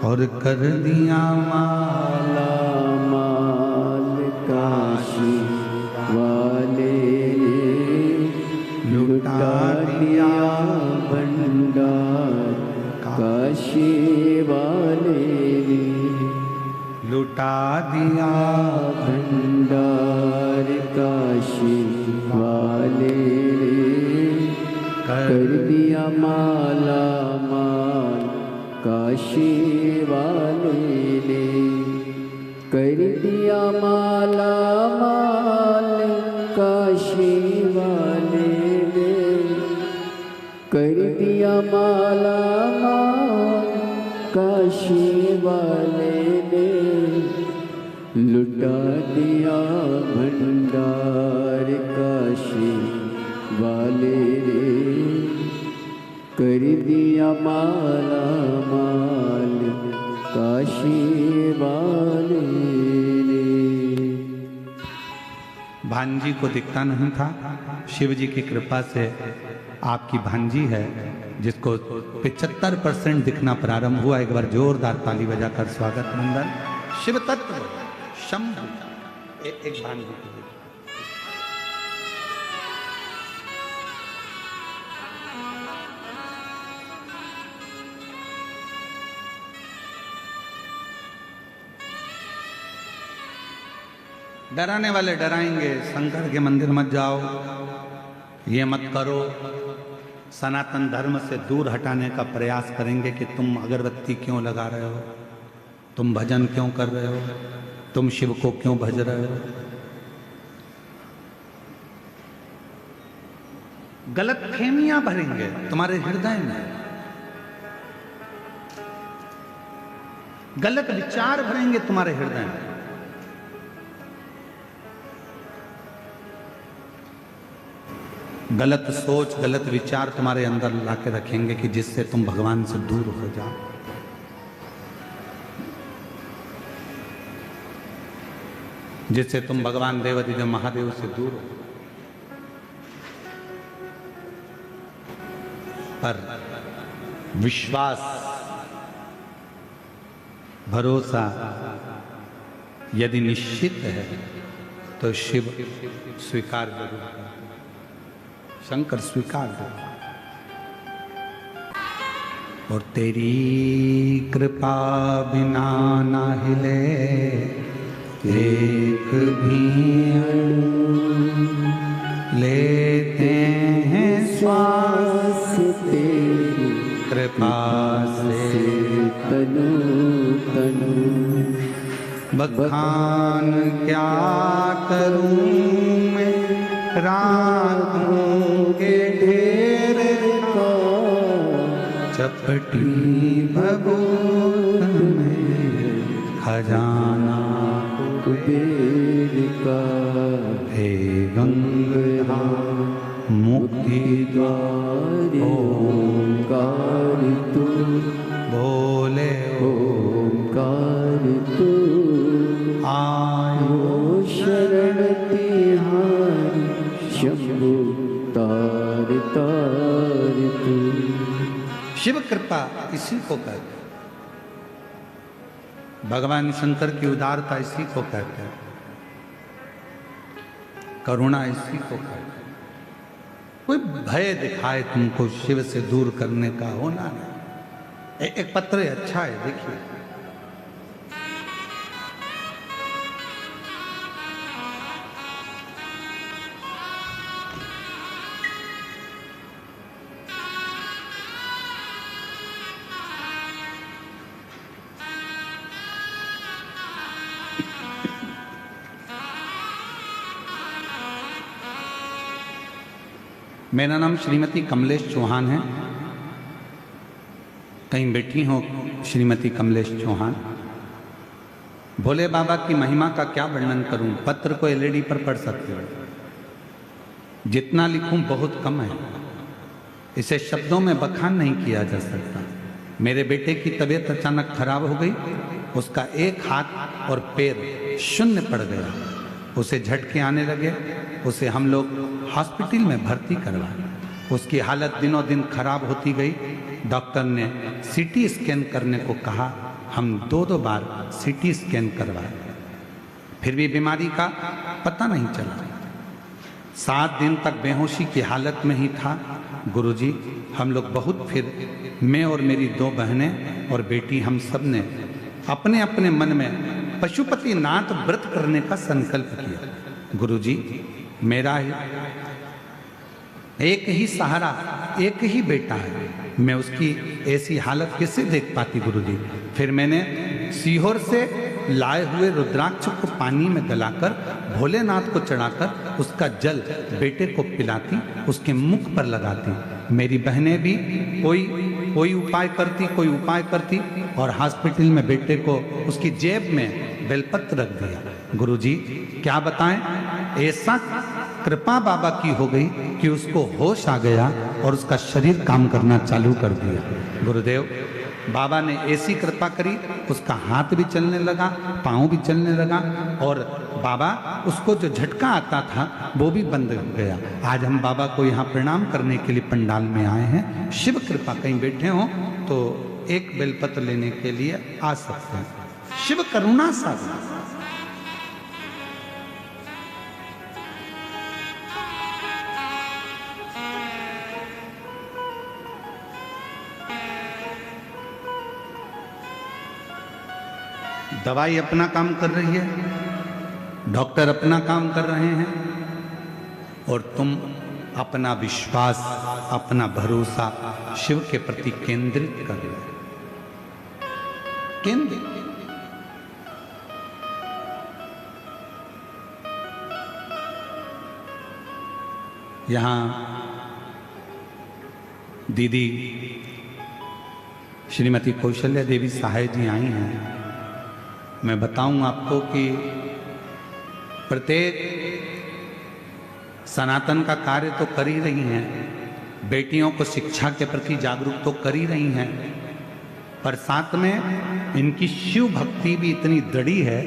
और कर दिया माला माला माल काशी वाले ने लुटा दिया भंडार, काशी वाले ने लुटा दिया भंडार, काशी वाले ने कर दिया माला माल, काशी वाले ने कर दिया माला माल, काशी वाले ने कर दिया माला माल, काशी वाले ने लुटा दिया भंडार, काशी वाले ने कर दिया माला माल, काशी वाले ने। भांजी को दिखता नहीं था, शिव जी की कृपा से आपकी भांजी है जिसको 75% दिखना प्रारंभ हुआ। एक बार जोरदार ताली बजाकर स्वागत मंडल। शिव तत्व शंभु एक भांजी की। डराने वाले डराएंगे, शंकर के मंदिर मत जाओ, ये मत करो, सनातन धर्म से दूर हटाने का प्रयास करेंगे कि तुम अगरबत्ती क्यों लगा रहे हो, तुम भजन क्यों कर रहे हो, तुम शिव को क्यों भज रहे हो। गलत फेमियां भरेंगे तुम्हारे हृदय में, गलत विचार भरेंगे तुम्हारे हृदय में। गलत सोच, गलत विचार तुम्हारे अंदर लाके रखेंगे कि जिससे तुम भगवान से दूर हो जाओ। जिससे तुम भगवान देवाधिदेव महादेव से दूर हो। पर विश्वास, भरोसा यदि निश्चित है तो शिव स्वीकार जरूर करते, शंकर स्वीकार करते। और तेरी कृपा बिना ना हिले एक भी अणु, लेते हैं श्वास तेरी कृपा से तनु तनु। बखान क्या करूं मैं रातों के ढेर का, चपटी भगोत में खजाना कुबेर का। हे गंगा मुक्ति द्वार ओंकार तू, बोले ओंकार तू। आयो शरण तिहारी शंभु तार तार तू। शिव कृपा इसी को कहते हैं, भगवान शंकर की उदारता इसी को कहते हैं, करुणा इसी को कहते हैं। कोई भय दिखाए तुमको शिव से दूर करने का होना नहीं। एक पत्र अच्छा है, देखिए। मेरा नाम श्रीमती कमलेश चौहान है। कहीं बैठी हो श्रीमती कमलेश चौहान। भोले बाबा की महिमा का क्या वर्णन करूं, पत्र को एलईडी पर पढ़ सकते हो, जितना लिखूं बहुत कम है, इसे शब्दों में बखान नहीं किया जा सकता। मेरे बेटे की तबीयत अचानक खराब हो गई, उसका एक हाथ और पैर शून्य पड़ गया, उसे झटके आने लगे, उसे हम लोग हॉस्पिटल में भर्ती करवाए। उसकी हालत दिनों दिन खराब होती गई। डॉक्टर ने सीटी स्कैन करने को कहा, हम दो बार सीटी स्कैन करवाए, फिर भी बीमारी का पता नहीं चला। 7 दिन तक बेहोशी की हालत में ही था। गुरुजी, हम लोग बहुत, फिर मैं और मेरी 2 बहनें और बेटी, हम सब ने अपने अपने मन में पशुपति नाथ व्रत करने का संकल्प किया। गुरुजी, मेरा एक ही सहारा, एक ही बेटा है, मैं उसकी ऐसी हालत कैसे देख पाती गुरुजी। फिर मैंने सीहोर से लाए हुए रुद्राक्ष को पानी में गलाकर भोलेनाथ को चढ़ाकर उसका जल बेटे को पिलाती, उसके मुख पर लगाती। मेरी बहनें भी कोई उपाय करती और हॉस्पिटल में बेटे को उसकी जेब में बेलपत्र रख दिया। गुरुजी, क्या बताएं, ऐसा कृपा बाबा की हो गई कि उसको होश आ गया और उसका शरीर काम करना चालू कर दिया। गुरुदेव, बाबा ने ऐसी कृपा करी, उसका हाथ भी चलने लगा, पाँव भी चलने लगा, और बाबा उसको जो झटका आता था वो भी बंद हो गया। आज हम बाबा को यहाँ प्रणाम करने के लिए पंडाल में आए हैं। शिव कृपा, कहीं बैठे हो तो एक बेलपत्र लेने के लिए आ सकते हैं। शिव करुणा सागर। दवाई अपना काम कर रही है, डॉक्टर अपना काम कर रहे हैं, और तुम अपना विश्वास, अपना भरोसा शिव के प्रति केंद्रित कर रहे हो। केंद्रित। यहां दीदी श्रीमती कौशल्या देवी सहाय जी आई हैं। मैं बताऊं आपको कि प्रत्येक सनातन का कार्य तो कर ही रही हैं, बेटियों को शिक्षा के प्रति जागरूक तो कर ही रही हैं, पर साथ में इनकी शिव भक्ति भी इतनी दृढ़ी है।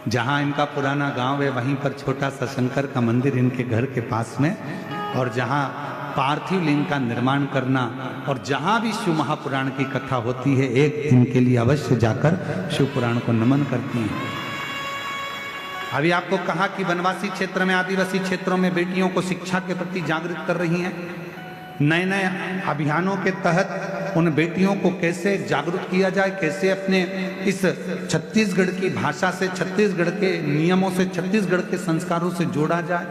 जहां इनका पुराना गांव है वहीं पर छोटा सा शंकर का मंदिर इनके घर के पास में, और जहां पार्थिव लिंग का निर्माण करना, और जहां भी शिव महापुराण की कथा होती है एक दिन के लिए अवश्य जाकर शिव पुराण को नमन करती हैं। अभी आपको कहा कि वनवासी क्षेत्र में, आदिवासी क्षेत्रों में बेटियों को शिक्षा के प्रति जागृत कर रही हैं। नए नए अभियानों के तहत उन बेटियों को कैसे जागरूक किया जाए, कैसे अपने इस छत्तीसगढ़ की भाषा से, छत्तीसगढ़ के नियमों से, छत्तीसगढ़ के संस्कारों से जोड़ा जाए,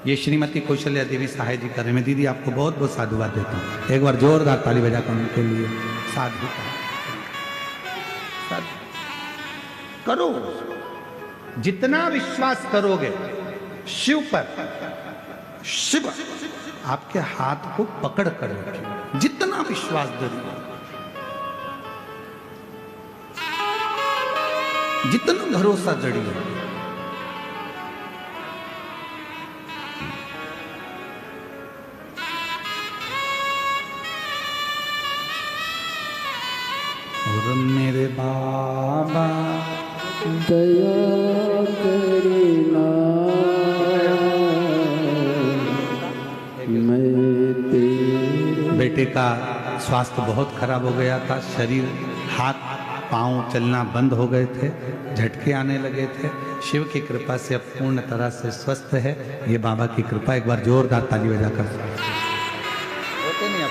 ये श्रीमती कौशल्या देवी सहाय जी कर रहे हैं। दीदी, आपको बहुत बहुत साधुवाद देता हूँ। एक बार जोरदार ताली बजाकर उनके लिए साधु करो। जितना विश्वास करोगे शिव पर, शिव आपके हाथ को पकड़ कर रखेगा। जितना विश्वास दोगे, जितना भरोसा जड़िए, और मेरे बाबा दया करना, मैं तेरे। बेटे का स्वास्थ्य बहुत खराब हो गया था, शरीर, हाथ पांव चलना बंद हो गए थे, झटके आने लगे थे। शिव की कृपा से अब पूर्ण तरह से स्वस्थ है। ये बाबा की कृपा। एक बार जोरदार ताली बजाकर होते नहीं, आप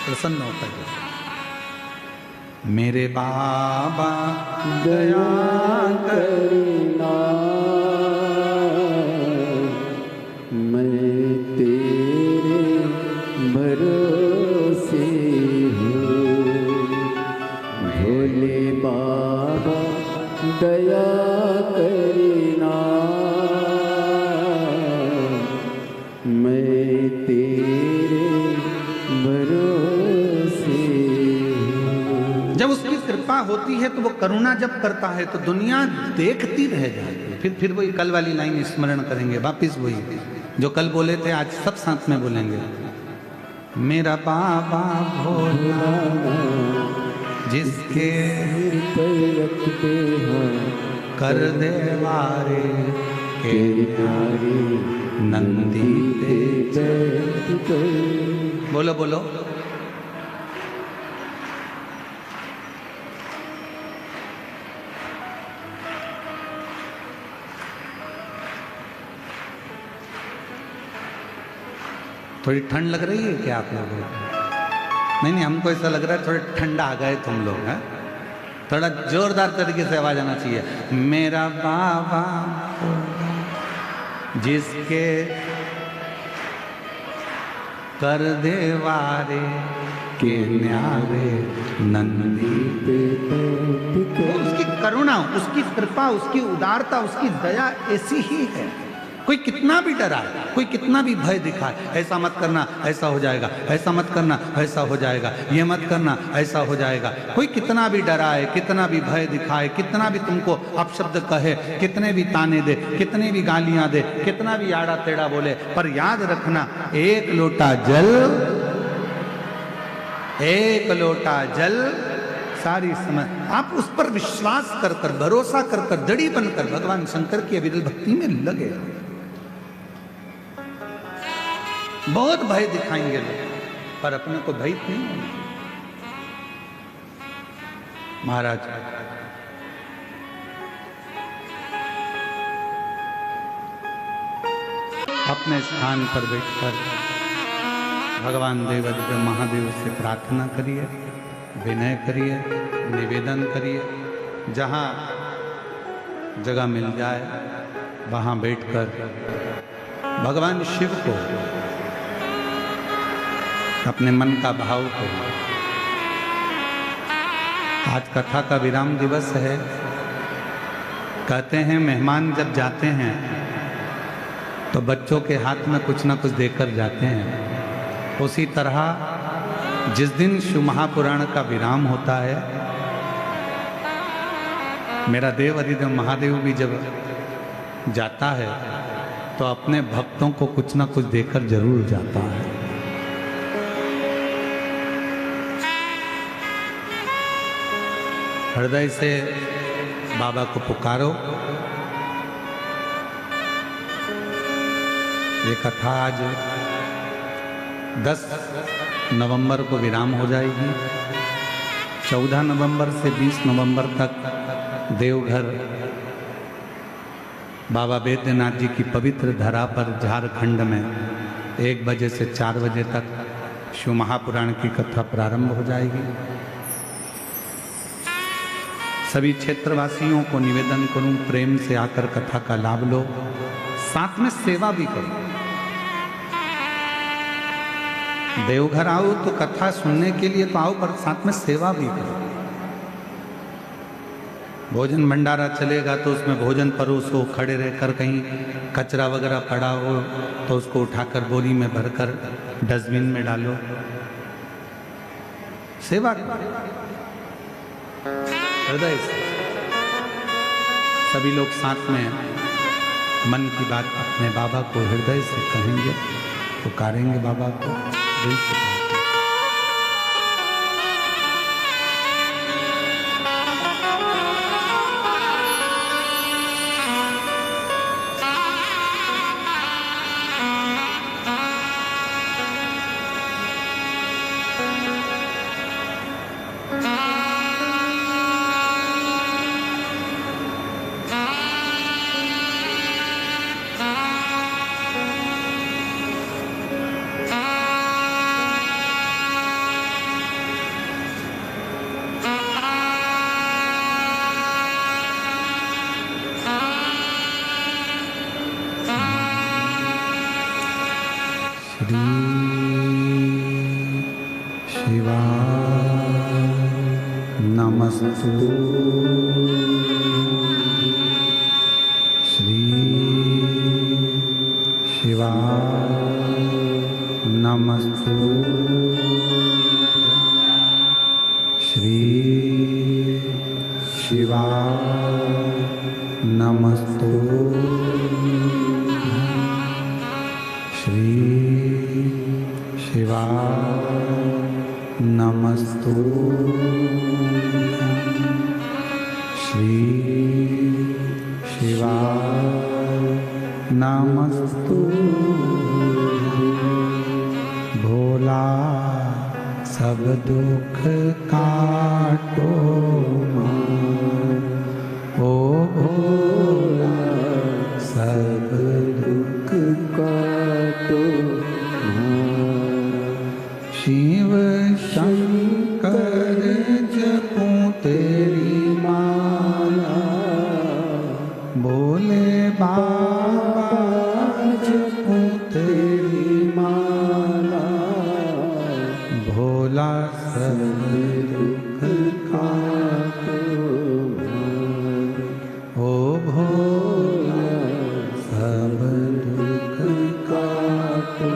प्रसन्न होता है। मेरे बाबा दया करना, मैं तेरे भरोसे हूँ। भोले बाबा दया करना, जब उसकी कृपा होती है तो वो करुणा जब करता है तो दुनिया देखती रह जाती है। फिर वही कल वाली लाइन स्मरण करेंगे, वापिस वही जो कल बोले थे आज सब साथ में बोलेंगे। मेरा बाबा भोला जिसके रखते हैं कर देवारे के न्यारे नंदी पे बैठ कर। बोलो बोलो। थोड़ी ठंड लग रही है क्या आप लोगों को? नहीं, हमको ऐसा लग रहा है थोड़ा ठंडा आ गए तुम लोग हैं। थोड़ा जोरदार तरीके से आवाज आना चाहिए। मेरा बाबा जिसके कर देवारे के न्यारे नंदी पे बैठ कर। उसकी करुणा, उसकी कृपा, उसकी उदारता, उसकी दया ऐसी ही है। कोई कितना भी डराए, कोई कितना भी भय दिखाए, ऐसा मत करना ऐसा हो जाएगा, ऐसा मत करना ऐसा हो जाएगा, ये मत करना ऐसा हो जाएगा। कोई कितना भी डराए, कितना भी भय दिखाए, कितना भी तुमको अपशब्द कहे, कितने भी ताने दे, कितनी भी गालियां दे, कितना भी आड़ा टेढ़ा बोले, पर याद रखना एक लोटा जल, एक लोटा जल सारी समय आप उस पर विश्वास कर कर, भरोसा कर कर, दृढ़ी बनकर भगवान शंकर की अविरल भक्ति में लगे। बहुत भय दिखाएंगे लोग पर अपने को भय नहीं होंगे। महाराज अपने स्थान पर बैठकर भगवान देवादिदेव महादेव से प्रार्थना करिए, विनय करिए, निवेदन करिए। जहाँ जगह मिल जाए वहाँ बैठकर भगवान शिव को, अपने मन का भाव को। आज कथा का विराम दिवस है। कहते हैं मेहमान जब जाते हैं तो बच्चों के हाथ में कुछ ना कुछ देकर जाते हैं। उसी तरह जिस दिन शिव महापुराण का विराम होता है, मेरा देव अधिदेव महादेव भी जब जाता है तो अपने भक्तों को कुछ ना कुछ देकर जरूर जाता है। हृदय से बाबा को पुकारो। ये कथा आज 10 नवंबर को विराम हो जाएगी। 14 नवंबर से 20 नवंबर तक देवघर बाबा बैद्यनाथ जी की पवित्र धरा पर झारखंड में 1 बजे से 4 बजे तक शिव महापुराण की कथा प्रारंभ हो जाएगी। सभी क्षेत्रवासियों को निवेदन करूं, प्रेम से आकर कथा का लाभ लो, साथ में सेवा भी करो। देवघर आओ तो कथा सुनने के लिए तो आओ, पर साथ में सेवा भी करो। भोजन भंडारा चलेगा तो उसमें भोजन परोसो, खड़े रहकर कहीं कचरा वगैरह पड़ा हो तो उसको उठाकर बोरी में भरकर डस्टबिन में डालो, सेवा करो हृदय से। सभी लोग साथ में मन की बात अपने बाबा को हृदय से कहेंगे, पुकारेंगे बाबा को दिल से। नमस्तु श्री शिवाय नमस्तु श्री शिवाय नमस्तुभ्यं। श्री शिवाय नमस्तुभ्यं। श्री शिवाय नमस्तुभ्यं। भोला सब दुख काटो मार, ओ भोला सब दुख काटो शिव शंकर जपूं तेरी माला, भोले बाबा जपूं तेरी माला, भोला सब दुख काटो ओ भोला सब दुख काटो।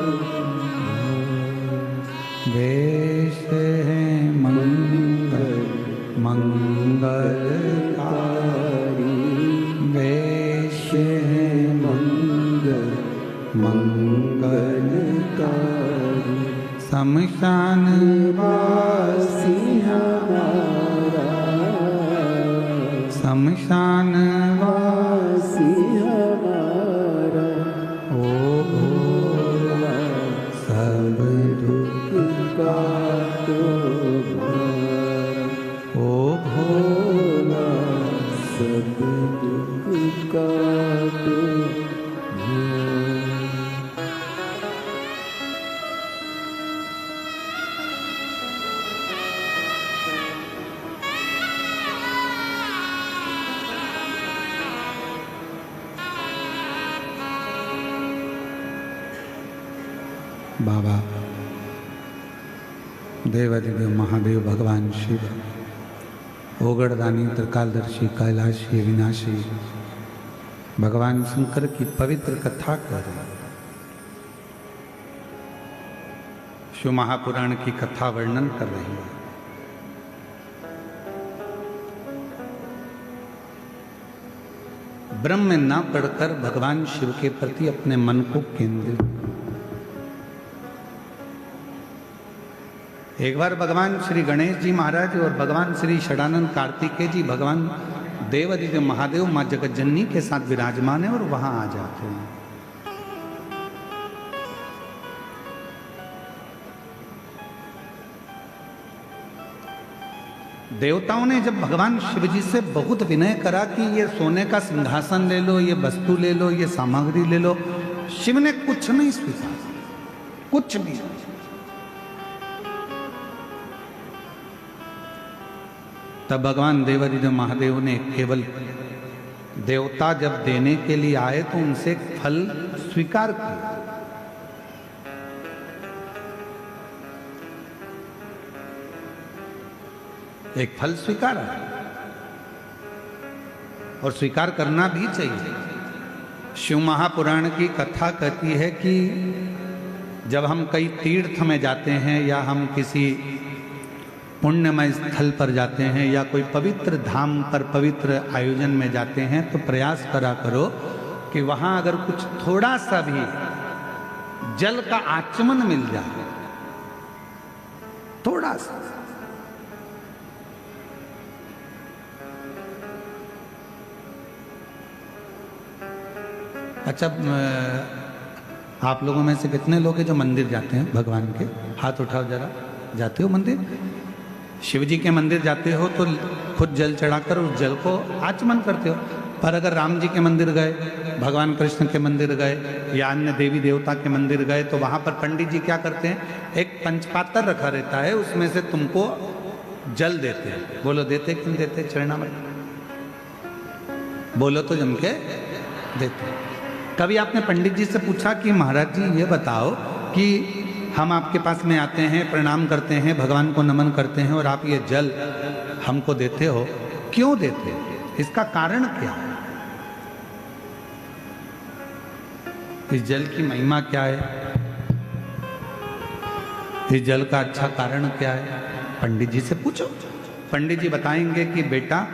वेश है मंगल मंगलकारी, वेश है मंगल मंगलकारी, शमशान वासी हमारा, शमशान वासी हमारा, ओ भोला सब दुख काटो ओ भोला सब दुख काटो। बाबा देवादिदेव महादेव भगवान शिव, ओगड़दानी त्रिकालदर्शी कैलाशी विनाशी भगवान शंकर की पवित्र कथा कर रहे हैं। शिव महापुराण की कथा वर्णन कर रही है। ब्रह्म में न पढ़कर भगवान शिव के प्रति अपने मन को केंद्रित। एक बार भगवान श्री गणेश जी महाराज और भगवान श्री षडानंद कार्तिकेय जी भगवान देवादिदेव महादेव माँ जगतजननी के साथ विराजमान है और वहां आ जाते हैं। देवताओं ने जब भगवान शिव जी से बहुत विनय करा कि ये सोने का सिंहासन ले लो, ये वस्तु ले लो, ये सामग्री ले लो, शिव ने कुछ नहीं स्वीकार, कुछ भी। तब भगवान देवादिदेव महादेव ने केवल देवता जब देने के लिए आए तो उनसे एक फल स्वीकार किया। एक फल स्वीकारा और स्वीकार करना भी चाहिए। शिव महापुराण की कथा कहती है कि जब हम कई तीर्थ में जाते हैं या हम किसी पुण्यमय स्थल पर जाते हैं या कोई पवित्र धाम पर पवित्र आयोजन में जाते हैं तो प्रयास करा करो कि वहां अगर कुछ थोड़ा सा भी जल का आचमन मिल जाए, थोड़ा सा। अच्छा, आप लोगों में से कितने लोग हैं जो मंदिर जाते हैं भगवान के? हाथ उठाओ जरा। जाते हो मंदिर? शिव जी के मंदिर जाते हो तो खुद जल चढ़ाकर उस जल को आचमन करते हो। पर अगर राम जी के मंदिर गए, भगवान कृष्ण के मंदिर गए या अन्य देवी देवता के मंदिर गए तो वहां पर पंडित जी क्या करते हैं, एक पंचपात्र रखा रहता है, उसमें से तुमको जल देते हैं। बोलो देते क्यों देते? चरणामृत बोलो तो जम के देते। कभी आपने पंडित जी से पूछा कि महाराज जी ये बताओ कि हम आपके पास में आते हैं, प्रणाम करते हैं, भगवान को नमन करते हैं और आप ये जल हमको देते हो, क्यों देते हो? इसका कारण क्या है? इस जल की महिमा क्या है? इस जल का अच्छा कारण क्या है? पंडित जी से पूछो। पंडित जी बताएंगे कि बेटा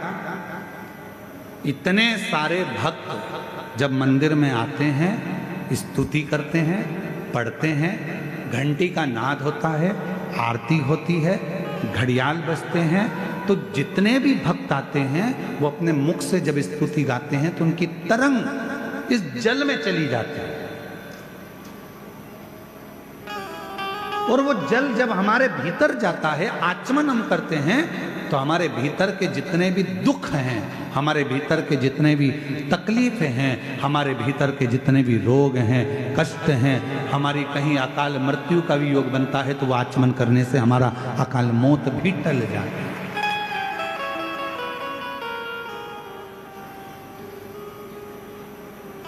इतने सारे भक्त जब मंदिर में आते हैं, स्तुति करते हैं, पढ़ते हैं, घंटी का नाद होता है, आरती होती है, घड़ियाल बजते हैं, तो जितने भी भक्त आते हैं वो अपने मुख से जब स्तुति गाते हैं तो उनकी तरंग इस जल में चली जाती है। और वो जल जब हमारे भीतर जाता है, आचमन हम करते हैं, तो हमारे भीतर के जितने भी दुख हैं, हमारे भीतर के जितने भी तकलीफें हैं, हमारे भीतर के जितने भी रोग हैं, कष्ट हैं, हमारी कहीं अकाल मृत्यु का भी योग बनता है तो वो आचमन करने से हमारा अकाल मौत भी टल जाता है।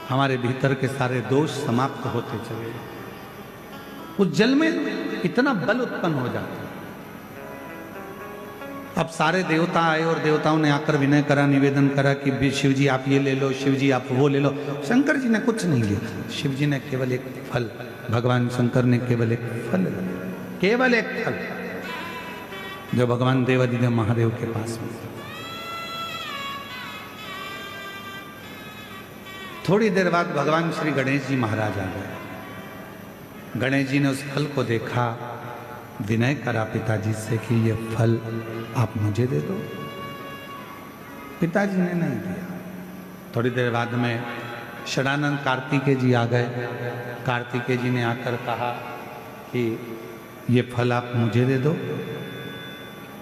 हमारे भीतर के सारे दोष समाप्त होते चले। उस जल में इतना बल उत्पन्न हो जाता है। अब सारे देवता आए और देवताओं ने आकर विनय करा, निवेदन करा कि शिव जी आप ये ले लो, शिव जी आप वो ले लो। शंकर जी ने कुछ नहीं लिया, शिव जी ने केवल एक फल, भगवान शंकर ने केवल एक फल, केवल एक फल, जो भगवान देवादिदेव महादेव के पास में। थोड़ी देर बाद भगवान श्री गणेश जी महाराज आ गए। गणेश जी ने उस फल को देखा, विनय करा पिताजी से कि ये फल आप मुझे दे दो। पिताजी ने नहीं दिया। थोड़ी देर बाद में षडानंद कार्तिकेय जी आ गए। कार्तिकेय जी ने आकर कहा कि ये फल आप मुझे दे दो।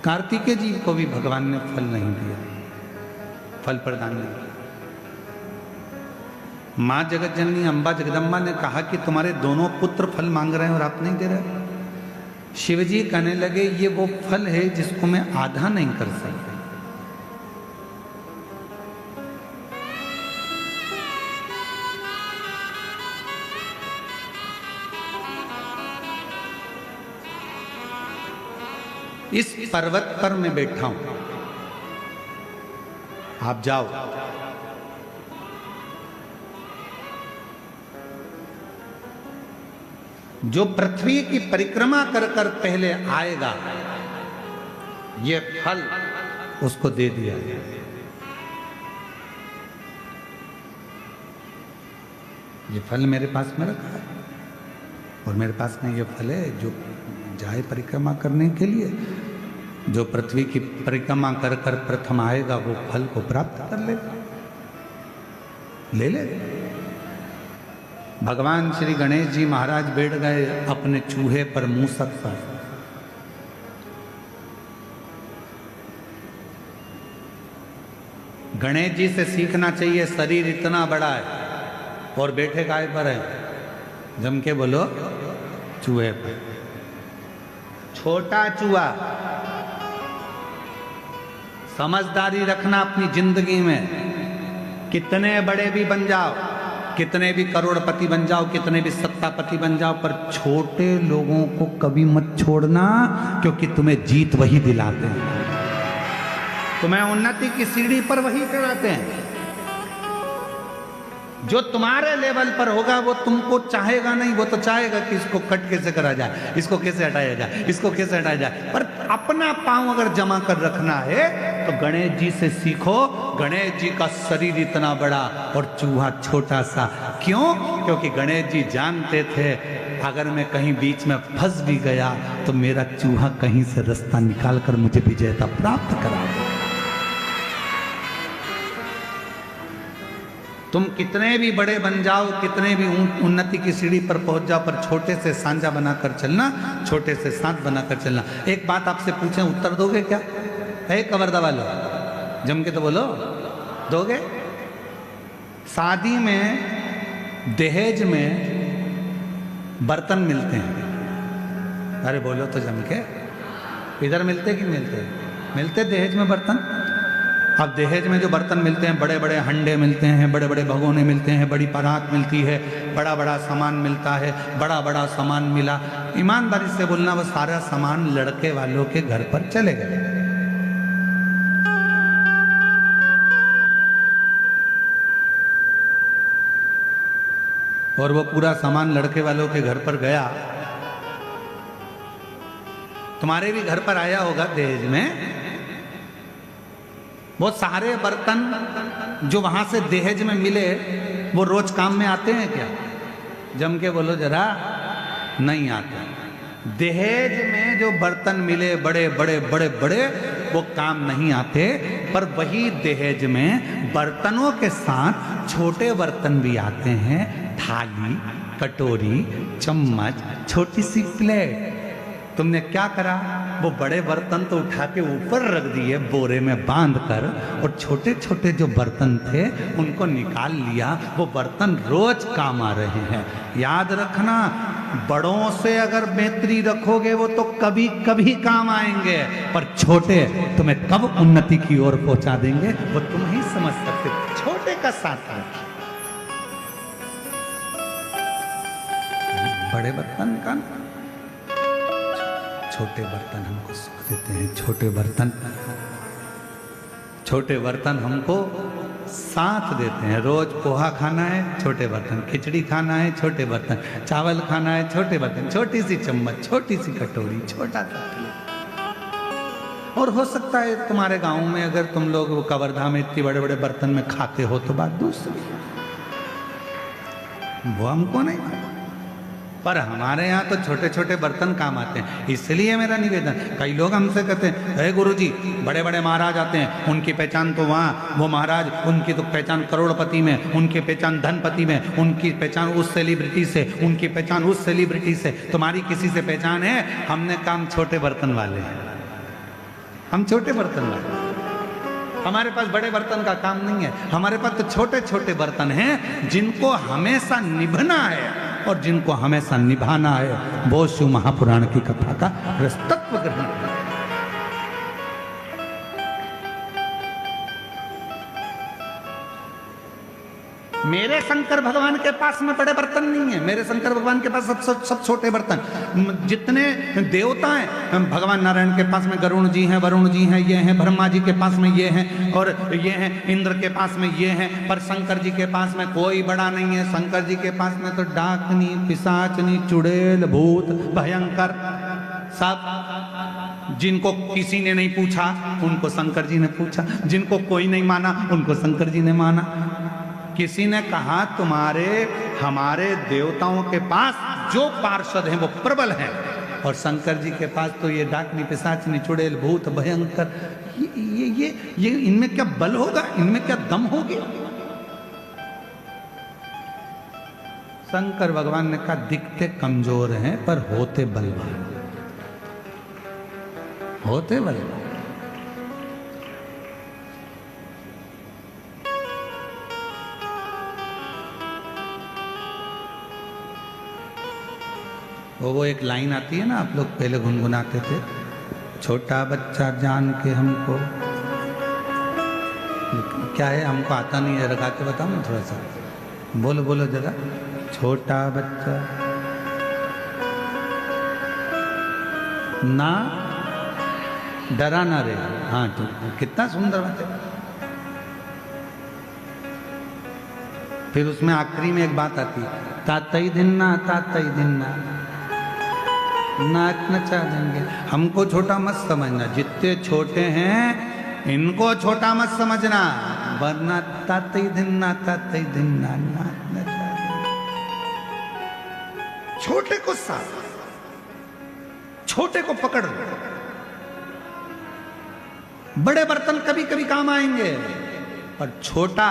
कार्तिकेय जी को भी भगवान ने फल नहीं दिया, फल प्रदान नहीं किया। माँ जगत जननी अम्बा जगदम्बा ने कहा कि तुम्हारे दोनों पुत्र फल मांग रहे हैं और आप नहीं दे रहे। शिवजी कहने लगे ये वो फल है जिसको मैं आधा नहीं कर सकता। इस पर्वत पर मैं बैठा हूं, आप जाओ। जो पृथ्वी की परिक्रमा कर कर पहले आएगा, ये फल उसको दे दिया गया। ये फल मेरे पास में रखा है और मेरे पास में ये फल है जो जाए परिक्रमा करने के लिए। जो पृथ्वी की परिक्रमा कर कर प्रथम आएगा वो फल को प्राप्त कर लेगा, ले ले। भगवान श्री गणेश जी महाराज बैठ गए अपने चूहे पर, मूसक पर। गणेश जी से सीखना चाहिए, शरीर इतना बड़ा है और बैठे काय पर है? जम के बोलो, चूहे पर। छोटा चूहा। समझदारी रखना अपनी जिंदगी में। कितने बड़े भी बन जाओ, कितने भी करोड़पति बन जाओ, कितने भी सत्तापति बन जाओ, पर छोटे लोगों को कभी मत छोड़ना, क्योंकि तुम्हें जीत वही दिलाते हैं, तुम्हें उन्नति की सीढ़ी पर वही चढ़ाते हैं। जो तुम्हारे लेवल पर होगा वो तुमको चाहेगा नहीं, वो तो चाहेगा कि इसको कट कैसे करा जाए, इसको कैसे हटाया जाए, इसको कैसे हटाया जाए। पर अपना पांव अगर जमा कर रखना है तो गणेश जी से सीखो। गणेश जी का शरीर इतना बड़ा और चूहा छोटा सा। क्यों? क्योंकि गणेश जी जानते थे अगर मैं कहीं बीच में फंस भी गया तो मेरा चूहा कहीं से रास्ता निकाल कर मुझे विजेता प्राप्त करा दे। तुम कितने भी बड़े बन जाओ, कितने भी उन्नति की सीढ़ी पर पहुंच जाओ, पर छोटे से सांझा बनाकर चलना, छोटे से साथ बनाकर चलना। एक बात आपसे पूछें, उत्तर दोगे क्या? है कवर्दा वालों, जम के तो बोलो, दोगे? शादी में दहेज में बर्तन मिलते हैं, अरे बोलो तो जम के। इधर मिलते कि मिलते? मिलते दहेज में बर्तन। अब दहेज में जो बर्तन मिलते हैं, बड़े बड़े हंडे मिलते हैं, बड़े बड़े भगोने मिलते हैं, बड़ी परात मिलती है, बड़ा बड़ा सामान मिलता है। बड़ा बड़ा सामान मिला, ईमानदारी से बोलना, वो सारा सामान लड़के वालों के घर पर चले गए। और वो पूरा सामान लड़के वालों के घर पर गया। तुम्हारे भी घर पर आया होगा दहेज में, वो सारे बर्तन जो वहां से दहेज में मिले वो रोज काम में आते हैं क्या? जम के बोलो जरा, नहीं आते। दहेज में जो बर्तन मिले बड़े बड़े बड़े बड़े, वो काम नहीं आते। पर वही दहेज में बर्तनों के साथ छोटे बर्तन भी आते हैं, थाली, कटोरी, चम्मच, छोटी सी प्लेट। तुमने क्या करा? वो बड़े बर्तन तो उठा के ऊपर रख दिए बोरे में बांध कर, और छोटे छोटे जो बर्तन थे उनको निकाल लिया। वो बर्तन रोज काम आ रहे हैं। याद रखना, बड़ों से अगर मैत्री रखोगे वो तो कभी कभी काम आएंगे, पर छोटे तुम्हें कब उन्नति की ओर पहुंचा देंगे वो तुम ही समझ सकते। छोटे का साथ है, बड़े बर्तन का, छोटे बर्तन हमको सुख देते हैं। छोटे बर्तन हमको साथ देते हैं। रोज पोहा खाना है, छोटे बर्तन, खिचड़ी खाना है, छोटे बर्तन, चावल खाना है, छोटे बर्तन, छोटी सी चम्मच, छोटी सी कटोरी, छोटा सा प्लेट। और हो सकता है तुम्हारे गांव में अगर तुम लोग वो कवर्धा में इतने बड़े बड़े बर्तन में खाते हो तो बात दूसरी, वो हमको नहीं मालूम। पर हमारे यहाँ तो छोटे छोटे बर्तन काम आते हैं। इसलिए मेरा निवेदन, कई लोग हमसे कहते हैं, अरे गुरुजी बड़े बड़े महाराज आते हैं, उनकी पहचान तो वहाँ, वो महाराज उनकी तो पहचान करोड़पति में, उनकी पहचान धनपति में, उनकी पहचान उस सेलिब्रिटी से, उनकी पहचान उस सेलिब्रिटी से। तुम्हारी किसी से पहचान है? हमने काम छोटे बर्तन वाले हैं, हम छोटे बर्तन वाले। हमारे पास बड़े बर्तन का काम नहीं है, हमारे पास तो छोटे छोटे बर्तन हैं जिनको हमेशा निभना है और जिनको हमेशा निभाना है। वो शिव महापुराण की कथा का तत्व ग्रहण करें। मेरे शंकर भगवान के पास में बड़े बर्तन नहीं है, मेरे शंकर भगवान के पास सब छोटे बर्तन। जितने देवता हैं, भगवान नारायण के पास में गरुण जी हैं, वरुण जी हैं, ये हैं, ब्रह्मा जी के पास में ये हैं, और ये हैं, इंद्र के पास में ये हैं। पर शंकर जी के पास में कोई बड़ा नहीं है। शंकर जी के पास में तो डाकनी, पिशाचनी, चुड़ैल, भूत, भयंकर सब। जिनको किसी ने नहीं पूछा उनको शंकर जी ने पूछा, जिनको कोई नहीं माना उनको शंकर जी ने माना। किसी ने कहा तुम्हारे हमारे देवताओं के पास जो पार्षद हैं वो प्रबल हैं, और शंकर जी के पास तो ये डाकनी, पिशाचनी, चुड़ैल, भूत, भयंकर, ये इनमें क्या बल होगा, इनमें क्या दम होगी? शंकर भगवान ने कहा दिखते कमजोर हैं पर होते बलवान, होते बलवान। वो एक लाइन आती है ना, आप लोग पहले गुनगुनाते थे, छोटा बच्चा जान के हमको, क्या है हमको आता नहीं है, लगा के बताओ ना थोड़ा सा, बोलो बोलो जरा। छोटा बच्चा ना डरा ना रे। हाँ तो कितना सुंदर बात है। फिर उसमें आखिरी में एक बात आती है, तातई दिन्ना, तातई दिन्ना, नाच नचा देंगे। हमको छोटा मत समझना, जितने छोटे हैं इनको छोटा मत समझना, वरना तातई दिन्ना, तातई दिन्ना, नाच नचा देंगे। छोटे को साथ, छोटे को पकड़ लो। बड़े बर्तन कभी कभी काम आएंगे, पर छोटा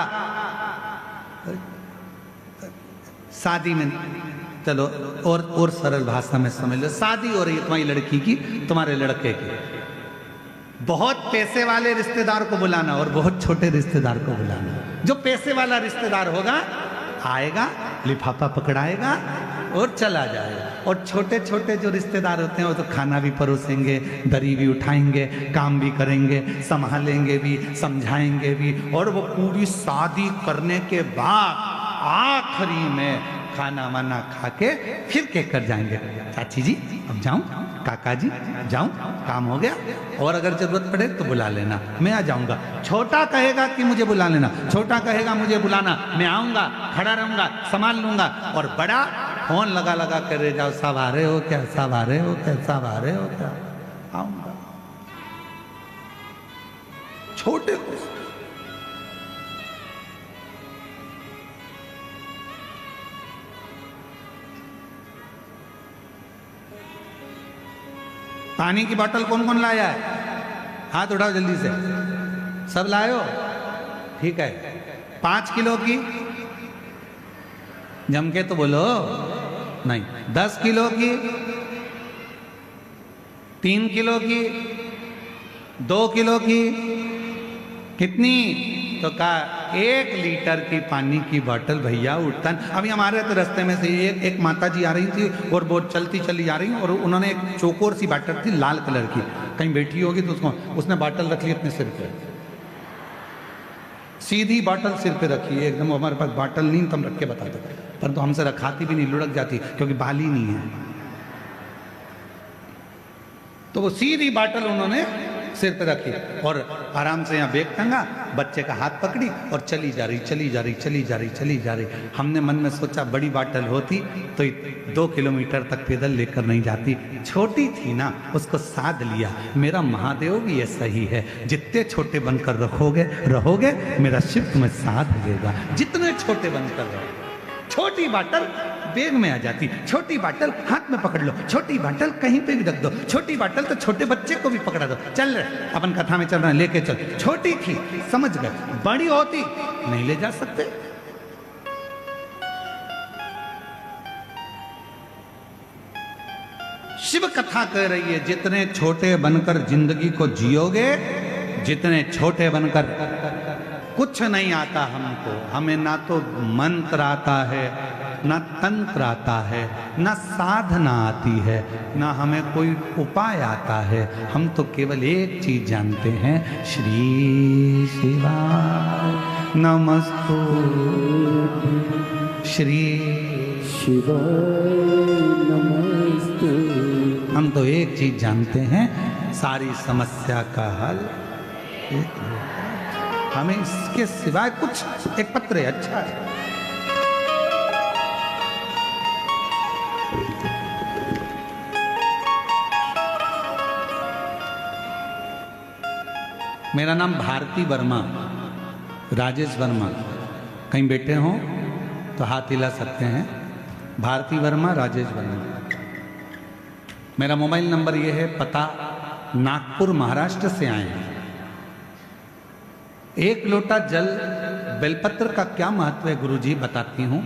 शादी में, चलो और सरल भाषा में समझ लो, शादी हो रही है तुम्हारी लड़की की, तुम्हारे लड़के की, बहुत पैसे वाले रिश्तेदार को बुलाना और बहुत छोटे रिश्तेदार को बुलाना। जो पैसे वाला रिश्तेदार होगा आएगा, लिफाफा पकड़ाएगा और चला जाएगा, और छोटे छोटे जो रिश्तेदार होते हैं वो तो खाना भी परोसेंगे, दरी भी उठाएंगे, काम भी करेंगे, संभालेंगे भी, समझाएंगे भी, और वो पूरी शादी करने के बाद आखिरी में खाना वाना खा के फिर कहकर जाएंगे, चाची जी अब जाऊं, काका जी जाऊं, काम हो गया, और अगर जरूरत पड़े तो बुला लेना, मैं आ जाऊंगा। छोटा कहेगा कि मुझे बुला लेना, छोटा कहेगा मुझे बुलाना, मैं आऊंगा, खड़ा रहूंगा, संभाल लूंगा, और बड़ा फोन लगा लगा कर रहे जाओ, सब आ रहे हो क्या, सब आ रहे हो क्या, सब आ रहे हो क्या, आऊंगा। छोटे को। पानी की बोतल कौन कौन लाया है? हाथ उठाओ जल्दी से। सब लाए हो? ठीक है। 5 किलो की जम के तो बोलो। नहीं। 10 किलो की, 3 किलो की, 2 किलो की, कितनी? तो कहा 1 लीटर की पानी की बोतल भैया उठता। अभी हमारे तो रास्ते में से एक माता जी आ रही थी और वो चलती चली आ रही और उन्होंने एक चौकोर सी बोतल थी लाल कलर की, कहीं बैठी होगी तो उसने बोतल रख ली अपने सिर पे, सीधी बोतल सिर पे रखी है एकदम। हमारे पास बोतल नहीं, तुम रख के बताते, परंतु हमसे रखाती भी नहीं, लुढ़क जाती क्योंकि बाल ही नहीं है। तो वो सीधी बोतल उन्होंने सिर पे रखी और आराम से यहाँ बैग टंगा, बच्चे का हाथ पकड़ी और चली जा रही, चली जा रही, चली जा रही, चली जा रही। हमने मन में सोचा बड़ी बोतल होती तो 2 किलोमीटर तक पैदल लेकर नहीं जाती, छोटी थी ना, उसको साध लिया। मेरा महादेव भी ऐसा ही है, जितने छोटे बनकर रहोगे मेरा शिव तुम्हें साध लेगा। जितने छोटे बनकर रहो। छोटी बोतल बैग में आ जाती, छोटी बोतल हाथ में पकड़ लो, छोटी बोतल कहीं पे भी रख दो, छोटी बोतल तो छोटे बच्चे को भी पकड़ा दो। चल रहे अपन कथा में चल रहे हैं, लेके चल। छोटी थी समझ गए, बड़ी होती नहीं ले जा सकते। शिव कथा कह रही है जितने छोटे बनकर जिंदगी को जियोगे, जितने छोटे बनकर कुछ नहीं आता हमको, हमें ना तो मंत्र आता है, ना तंत्र आता है, ना साधना आती है, ना हमें कोई उपाय आता है। हम तो केवल एक चीज जानते हैं, श्री शिवाय नमस्तु, श्री शिवाय नमस्तु। हम तो एक चीज जानते हैं, सारी समस्या का हल एक है। हमें इसके सिवाय कुछ, एक पत्र है अच्छा है। मेरा नाम भारती वर्मा, राजेश वर्मा। कहीं बैठे हो तो हाथ हिला सकते हैं। भारती वर्मा, राजेश वर्मा। मेरा मोबाइल नंबर ये है, पता नागपुर महाराष्ट्र से आए हैं। 1 लोटा जल, बेलपत्र का क्या महत्व है गुरुजी बताती हूँ।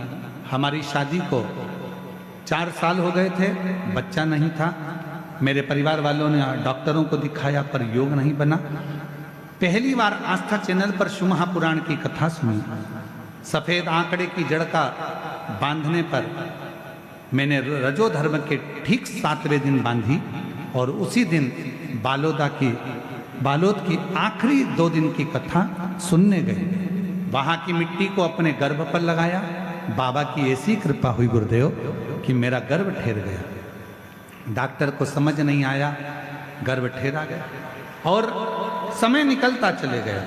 हमारी शादी को 4 साल हो गए थे, बच्चा नहीं था। मेरे परिवार वालों ने डॉक्टरों को दिखाया पर योग नहीं बना। पहली बार आस्था चैनल पर शिव महापुराण की कथा सुनी। सफेद आंकड़े की जड़ का बांधने पर मैंने रजो धर्म के ठीक 7वें दिन बांधी और उसी दिन बालोद की आखिरी 2 दिन की कथा सुनने गए। वहां की मिट्टी को अपने गर्भ पर लगाया। बाबा की ऐसी कृपा हुई गुरुदेव कि मेरा गर्भ ठहर गया। डॉक्टर को समझ नहीं आया, गर्भ ठहरा गया और समय निकलता चले गया।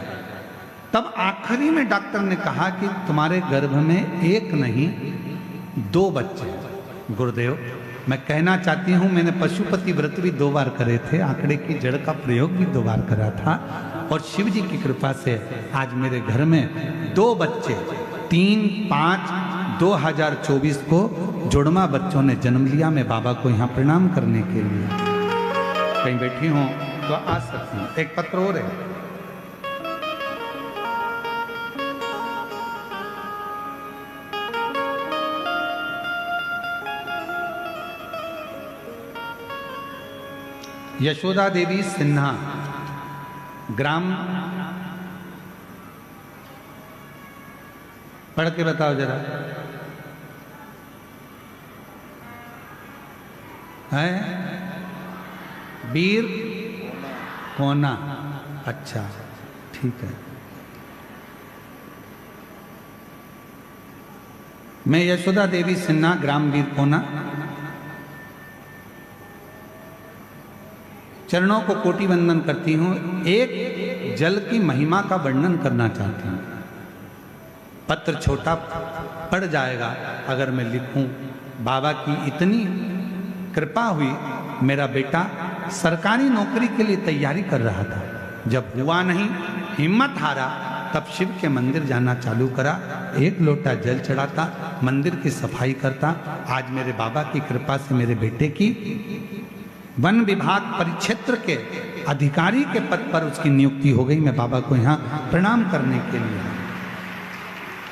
तब आखिरी में डॉक्टर ने कहा कि तुम्हारे गर्भ में 1 नहीं 2 बच्चे। गुरुदेव मैं कहना चाहती हूँ, मैंने पशुपति व्रत भी 2 बार करे थे, आंकड़े की जड़ का प्रयोग भी 2 बार करा था और शिव जी की कृपा से आज मेरे घर में 2 बच्चे 3/5/2024 को जुड़वा बच्चों ने जन्म लिया। मैं बाबा को यहाँ प्रणाम करने के लिए कहीं बैठी हूँ तो आ सकती हूँ। एक पत्र और है, यशोदा देवी सिन्हा, ग्राम, पढ़ के बताओ जरा। है वीर कोना, अच्छा ठीक है। मैं यशोदा देवी सिन्हा, ग्राम वीर कोना, चरणों को कोटि वंदन करती हूँ। एक जल की महिमा का वर्णन करना चाहती हूँ। पत्र छोटा पड़ जाएगा अगर मैं लिखूं। बाबा की इतनी कृपा हुई, मेरा बेटा सरकारी नौकरी के लिए तैयारी कर रहा था। जब हुआ नहीं, हिम्मत हारा तब शिव के मंदिर जाना चालू करा, एक लोटा जल चढ़ाता, मंदिर की सफाई करता। आज मेरे बाबा की कृपा से मेरे बेटे की वन विभाग परिक्षेत्र के अधिकारी के पद पर उसकी नियुक्ति हो गई। मैं बाबा को यहाँ प्रणाम करने के लिए।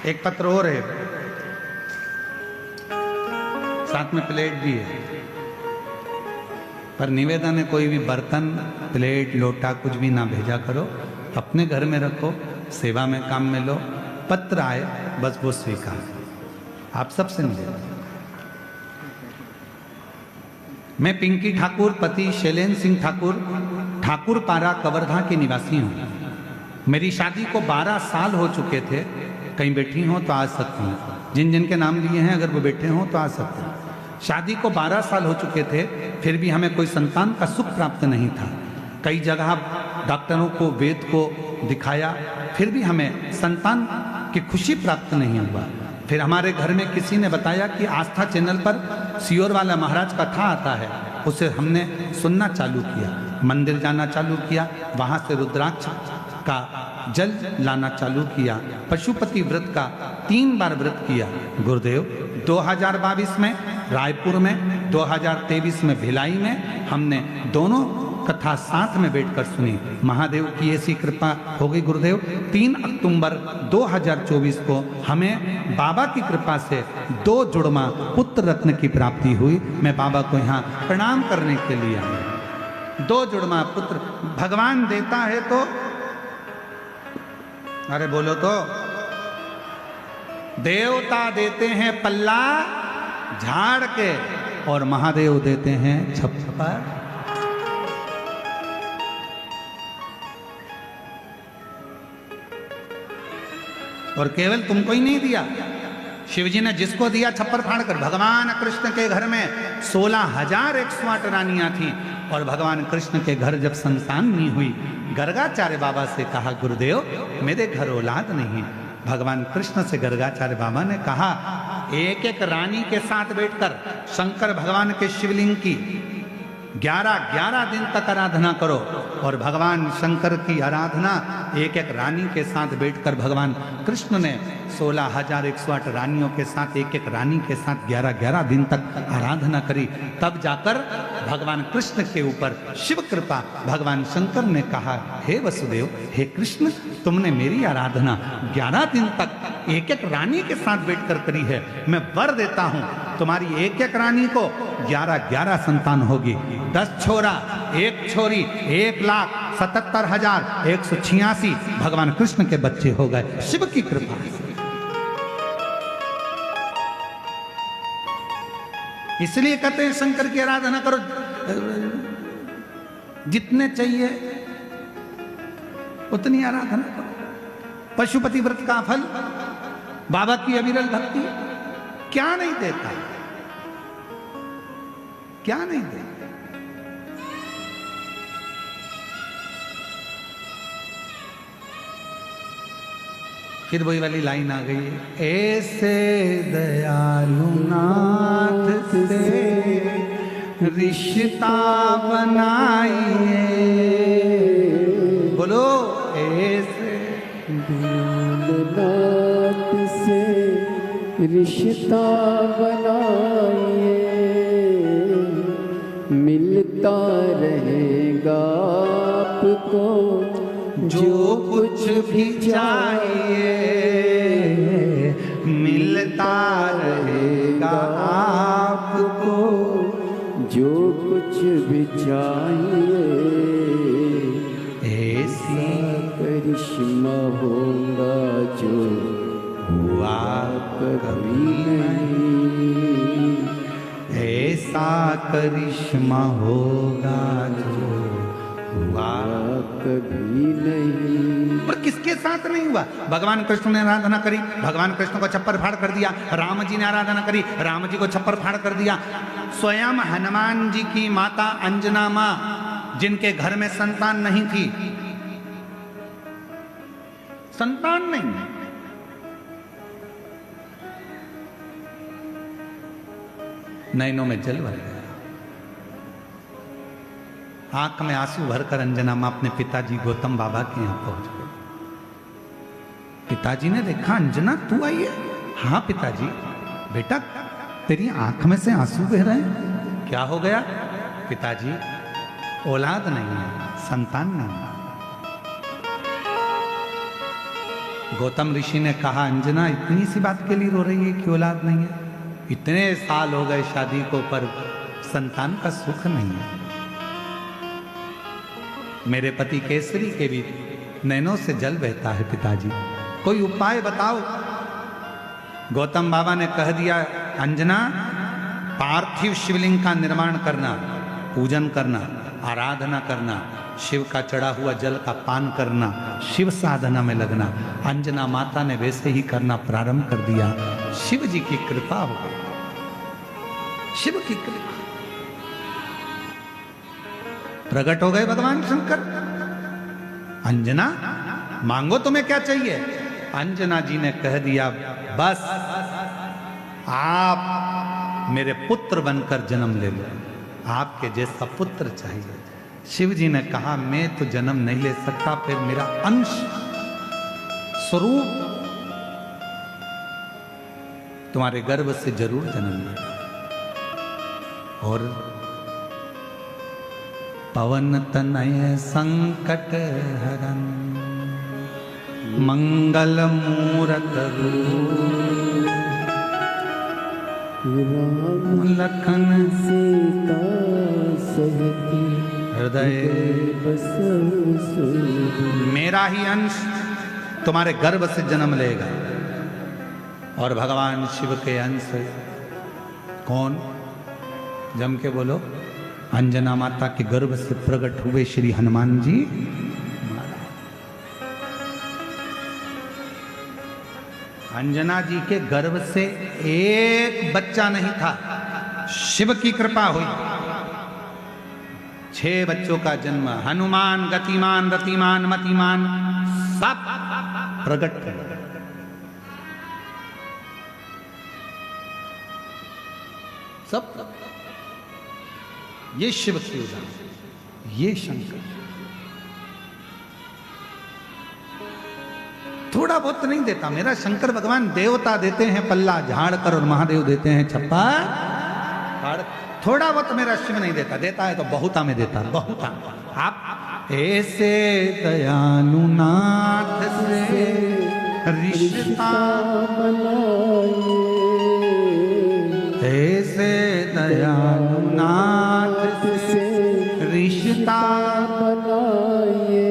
एक पत्र और है, साथ में प्लेट भी है, पर निवेदन है कोई भी बर्तन, प्लेट, लोटा कुछ भी ना भेजा करो, अपने घर में रखो, सेवा में काम में लो। पत्र आए बस वो स्वीकार। आप सबसे निवेदन। मैं पिंकी ठाकुर पति शैलेंद्र सिंह ठाकुर, ठाकुर पारा कवर्धा के निवासी हूँ। मेरी शादी को 12 साल हो चुके थे। कहीं बैठी हो तो आ सकती हूँ, जिन जिन के नाम लिए हैं अगर वो बैठे हों तो आ सकते हैं। शादी को 12 साल हो चुके थे, फिर भी हमें कोई संतान का सुख प्राप्त नहीं था। कई जगह डॉक्टरों को, वेद को दिखाया, फिर भी हमें संतान की खुशी प्राप्त नहीं हुआ। फिर हमारे घर में किसी ने बताया कि आस्था चैनल पर सियोर वाला महाराज कथा आता है, उसे हमने सुनना चालू किया, मंदिर जाना चालू किया, वहाँ से रुद्राक्ष का जल लाना चालू किया, पशुपति व्रत का 3 बार व्रत किया। गुरुदेव 2022 में रायपुर में, 2023 में भिलाई में हमने दोनों कथा साथ में बैठकर सुनी। महादेव की ऐसी कृपा हो गई गुरुदेव। 3 अक्टूबर 2024 को हमें बाबा की कृपा से 2 जुड़वा पुत्र रत्न की प्राप्ति हुई। मैं बाबा को यहाँ प्रणाम करने के लिए आया। 2 जुड़वा पुत्र भगवान देता है तो, अरे बोलो तो, देवता देते हैं पल्ला झाड़ के और महादेव देते हैं छप्पर। और केवल तुमको ही नहीं दिया, शिवजी ने जिसको दिया छप्पर फाड़ कर। भगवान कृष्ण के घर में 16,108 रानियां थी और भगवान कृष्ण के घर जब संतान नहीं हुई, गर्गाचार्य बाबा से कहा गुरुदेव मेरे घर औलाद नहीं। भगवान कृष्ण से गर्गाचार्य बाबा ने कहा एक एक रानी के साथ बैठकर शंकर भगवान के शिवलिंग की 11 दिन तक आराधना करो। और भगवान शंकर की आराधना एक एक रानी के साथ बैठकर भगवान कृष्ण ने 16,108 रानियों के साथ, एक एक रानी के साथ 11 दिन तक आराधना करी। तब जाकर भगवान कृष्ण के ऊपर शिव कृपा, भगवान शंकर ने कहा हे वसुदेव, हे कृष्ण, तुमने मेरी आराधना 11 दिन तक एक एक रानी के साथ बैठकर करी है। मैं वर देता हूं तुम्हारी एक एक रानी को 11 संतान होगी। 10 छोरा 1 छोरी, 1,77,186 भगवान कृष्ण के बच्चे हो गए शिव की कृपा से। इसलिए कहते हैं शंकर की आराधना करो, जितने चाहिए उतनी आराधना करो। पशुपति व्रत का फल, बाबा की अविरल भक्ति क्या नहीं देता, क्या नहीं देता। फिर वही वाली लाइन आ गई, ऐसे दयालु नाथ से रिश्ता बनाइए। बोलो ऐसे दयालु नाथ से रिश्ता बनाइए, मिलता रहेगा आपको जो कुछ भी चाहिए, मिलता रहेगा आपको जो कुछ भी चाहिए। ऐसी करिश्मा होगा जो हुआ कभी नहीं, ऐसा करिश्मा होगा जो हुआ कभी नहीं। पर किसके साथ नहीं हुआ? भगवान कृष्ण ने आराधना करी, भगवान कृष्ण को छप्पर फाड़ कर दिया। राम जी ने आराधना करी, राम जी को छप्पर फाड़ कर दिया। स्वयं हनुमान जी की माता अंजना मां, जिनके घर में संतान नहीं थी, संतान नहीं, नैनों में जल भर गया, आंख में आंसू भरकर अंजना मां अपने पिताजी गौतम बाबा के यहां पहुंच गए। पिताजी ने देखा, अंजना तू आई है? हाँ पिताजी। बेटा तेरी आंख में से आंसू बह रहे हैं, क्या हो गया? पिताजी औलाद नहीं है, संतान नहीं है। गौतम ऋषि ने कहा, अंजना इतनी सी बात के लिए रो रही है कि औलाद नहीं है? इतने साल हो गए शादी को, पर संतान का सुख नहीं है। मेरे पति केसरी के भी नैनों से जल बहता है पिताजी, कोई उपाय बताओ। गौतम बाबा ने कह दिया, अंजना पार्थिव शिवलिंग का निर्माण करना, पूजन करना, आराधना करना, शिव का चढ़ा हुआ जल का पान करना, शिव साधना में लगना। अंजना माता ने वैसे ही करना प्रारंभ कर दिया। शिव जी की कृपा हो गई, शिव की कृपा, प्रकट हो गए भगवान शंकर। अंजना मांगो तुम्हें क्या चाहिए? अंजना जी ने कह दिया, बस आप मेरे पुत्र बनकर जन्म ले लो, आपके जैसा पुत्र चाहिए। शिव जी ने कहा, मैं तो जन्म नहीं ले सकता, फिर मेरा अंश स्वरूप तुम्हारे गर्भ से जरूर जन्म ले। और पवन तनय संकट हरन मंगल मूरत रूप, राम लखन सीता सहित हृदय बसहु सुर। मेरा ही अंश तुम्हारे गर्भ से जन्म लेगा। और भगवान शिव के अंश कौन? जम के बोलो। अंजना माता के गर्भ से प्रकट हुए श्री हनुमान जी। अंजना जी के गर्भ से एक बच्चा नहीं था, शिव की कृपा हुई। 6 बच्चों का जन्म, हनुमान, गतिमान, रतिमान, मतिमान, सब प्रकट कर। सब ये शिव की उदाहरण, ये शंकर। थोड़ा बहुत नहीं देता मेरा शंकर भगवान, देवता देते हैं पल्ला झाड़ कर और महादेव देते हैं छप्पा फाड़। थोड़ा बहुत मेरा शिव नहीं देता, देता है तो बहुता में देता, बहुता। आप ऐसे दयालु नाथ से रिश्ता बनाए, ऐसे दयालु नाथ से रिश्ता बनाए,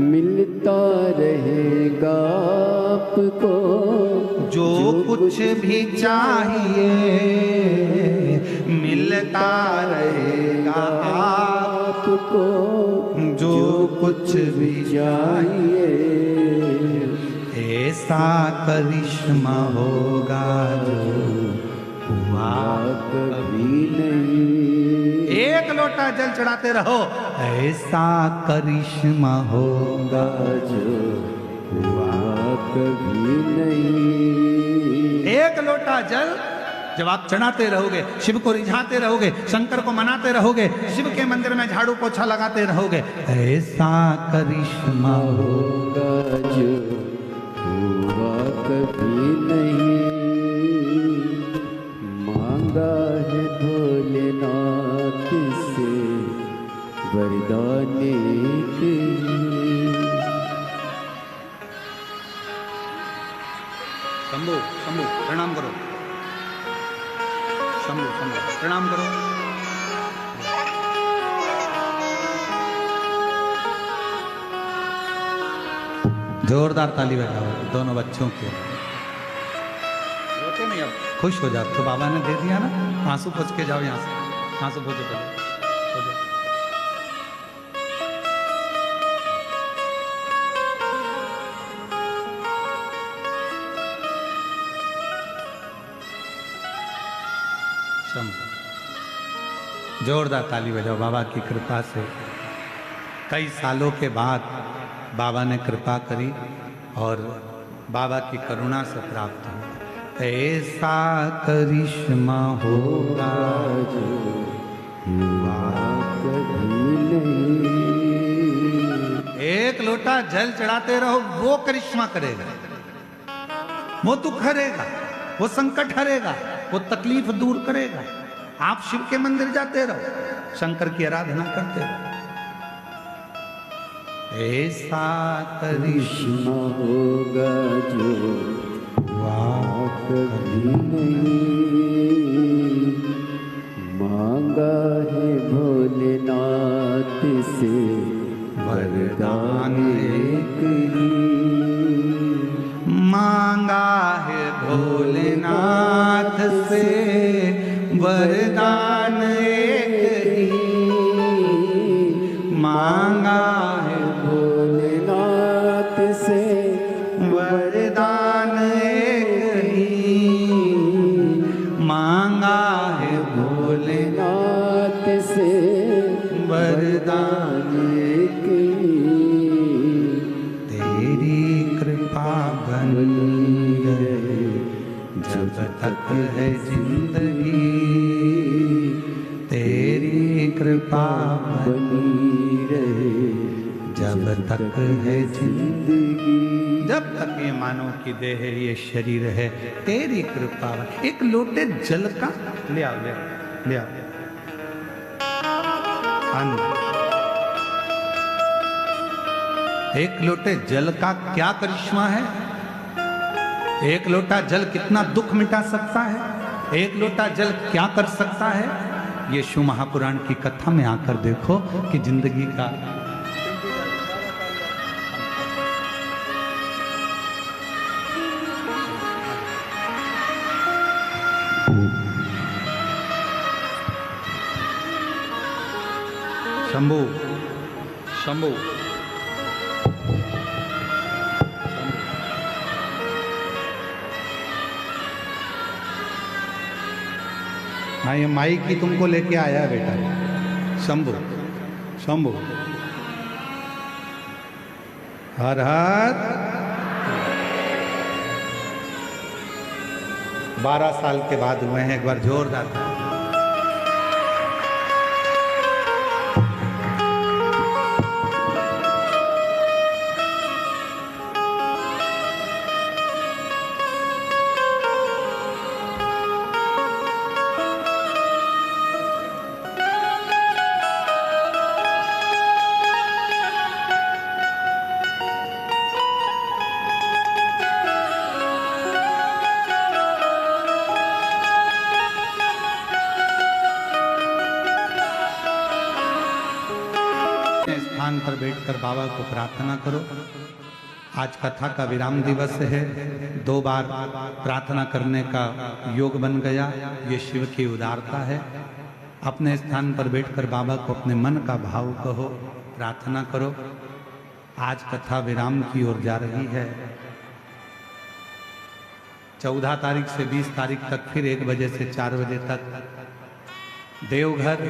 मिलता रहेगा आपको जो कुछ भी चाहिए, मिलता रहेगा आपको जो कुछ भी चाहिए। ऐसा करिश्मा होगा जो हुआ कभी नहीं। एक लोटा जल चढ़ाते रहो, ऐसा करिश्मा होगा जो हुआ कभी नहीं। एक लोटा जल जब आप चढ़ाते रहोगे, शिव को रिझाते रहोगे, शंकर को मनाते रहोगे, शिव के मंदिर में झाड़ू पोछा लगाते रहोगे, ऐसा करिश्मा होगा जो हुआ कभी नहीं। मांगा है भोलेनाथ से वरदान एक ही। शंभू शंभू प्रणाम करो, शंभू शंभू प्रणाम करो। जोरदार ताली बजाओ दोनों बच्चों के। रोते नहीं, अब खुश हो जाओ। तो बाबा ने दे दिया ना, आंसू पोंछ के जाओ यहाँ से, आंसू पोंछो पहले। जोरदार ताली बजाओ। बाबा की कृपा से कई सालों के बाद बाबा ने कृपा करी और बाबा की करुणा से प्राप्त हुआ। ऐसा करिश्मा होगा जो हुआ कभी नहीं। एक लोटा जल चढ़ाते रहो, वो करिश्मा करेगा, वो दुख हरेगा, वो संकट हरेगा, वो तकलीफ दूर करेगा। आप शिव के मंदिर जाते रहो, शंकर की आराधना करते रहो। ऐसा करिश्मा होगा जो कभी नहीं मांगा है भोलेनाथ से वरदान एक ही। मांगा है भोलेनाथ से वरदान एक ही। मांगा है भोलेनाथ से वरदान एक ही। मांगा है भोलेनाथ से वरदान एक ही। तेरी कृपा बनी रहे जब तक है जिंदगी। तेरी कृपा बनी रहे जब तक है जिंदगी। जिंदगी। जब तक ये मानव की देह है, ये शरीर है, तेरी कृपा। एक लोटे जल का ले आओ, ले आओ, ले आओ। अन्न। एक लोटे जल का क्या करिश्मा है? एक लोटा जल कितना दुख मिटा सकता है? एक लोटा जल क्या कर सकता है? ये शिव महापुराण की कथा में आकर देखो कि जिंदगी का शंभू शंभू हाँ, ये माइक ही तुमको लेके आया है बेटा। शंभू शंभू हर हर। 12 साल के बाद हुए हैं, एक बार जोरदार। स्थान पर बैठकर बाबा को प्रार्थना करो। आज कथा का विराम दिवस है, 2 बार प्रार्थना करने का योग बन गया। ये शिव की उदारता है। अपने स्थान पर बैठकर बाबा को अपने मन का भाव कहो, प्रार्थना करो। आज कथा विराम की ओर जा रही है। 14 तारीख से 20 तारीख तक फिर 1 बजे से 4 बजे तक देवघर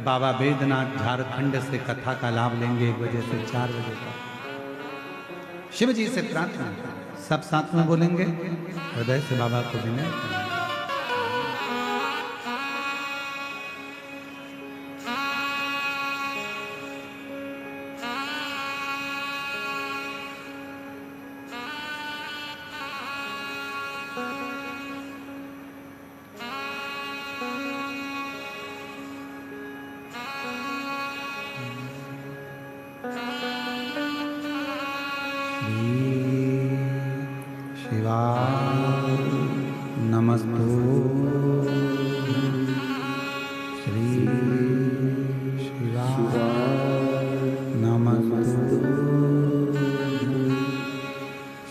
बाबा बैद्यनाथ झारखंड से कथा का लाभ लेंगे 1 बजे से 4 बजे तक। शिव जी से प्रार्थना सब साथ में बोलेंगे, हृदय से बाबा को विनय करेंगे। शिवाय नमस्तु श्री शिवाय नमस्तु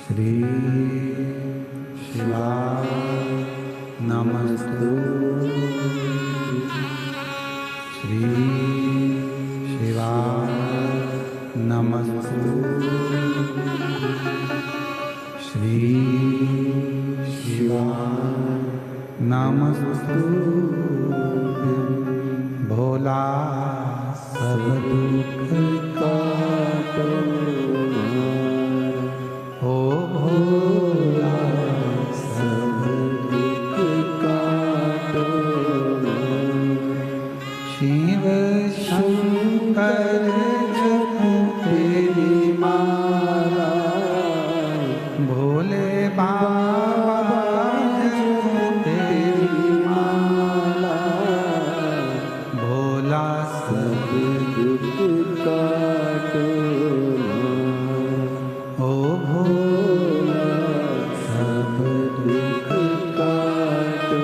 श्री शिवाय नमस्तु श्री शिवाय नमस्तु श्री शिवाय नमस्तु। भोला सब दुख काटो ओ भोला सब दुख काटो। शिव शंकर जप तेरी भोले बाबा तेरी माला, भोला सब दुख काटो ओ भोला सब दुख काटो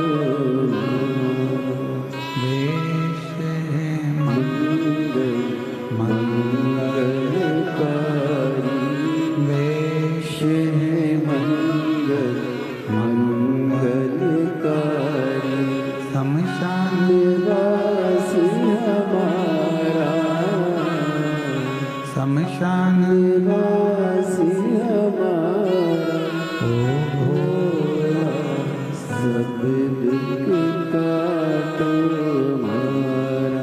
वेश है मंगल मंगलकारी वेश हे मंगल मंगलकारी शमशान निवासी हमारा शमशान निवासी हमारा ओ भोला सब दुख काटो हमारा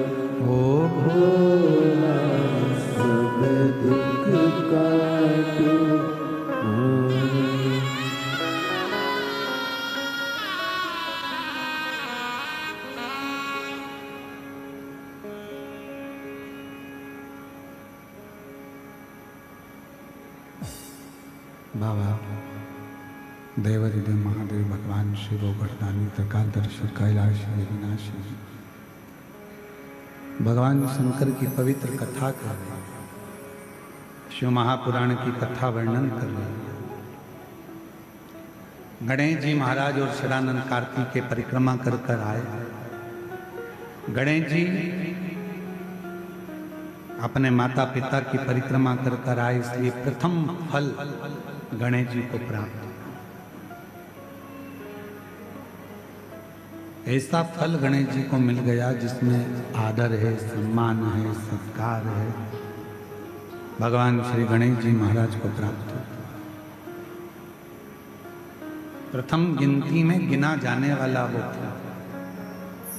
ओ भोला सब दुख काटो हमारा। बाबा देवादिदेव महादेव भगवान शिव गर्दानी त्रिकालदर्शी कैलाश विनाशी भगवान शंकर की पवित्र कथा कर रहे हैं, शिव महापुराण की कथा वर्णन कर रहे हैं। गणेश जी महाराज और षडानंद कार्तिक के परिक्रमा कर कर आए। गणेश जी अपने माता पिता की परिक्रमा कर कर आए, इसलिए प्रथम फल गणेश जी को प्राप्त। ऐसा फल गणेश जी को मिल गया जिसमें आदर है, सम्मान है, सत्कार है, भगवान श्री गणेश जी महाराज को प्राप्त हो। प्रथम गिनती में गिना जाने वाला वो था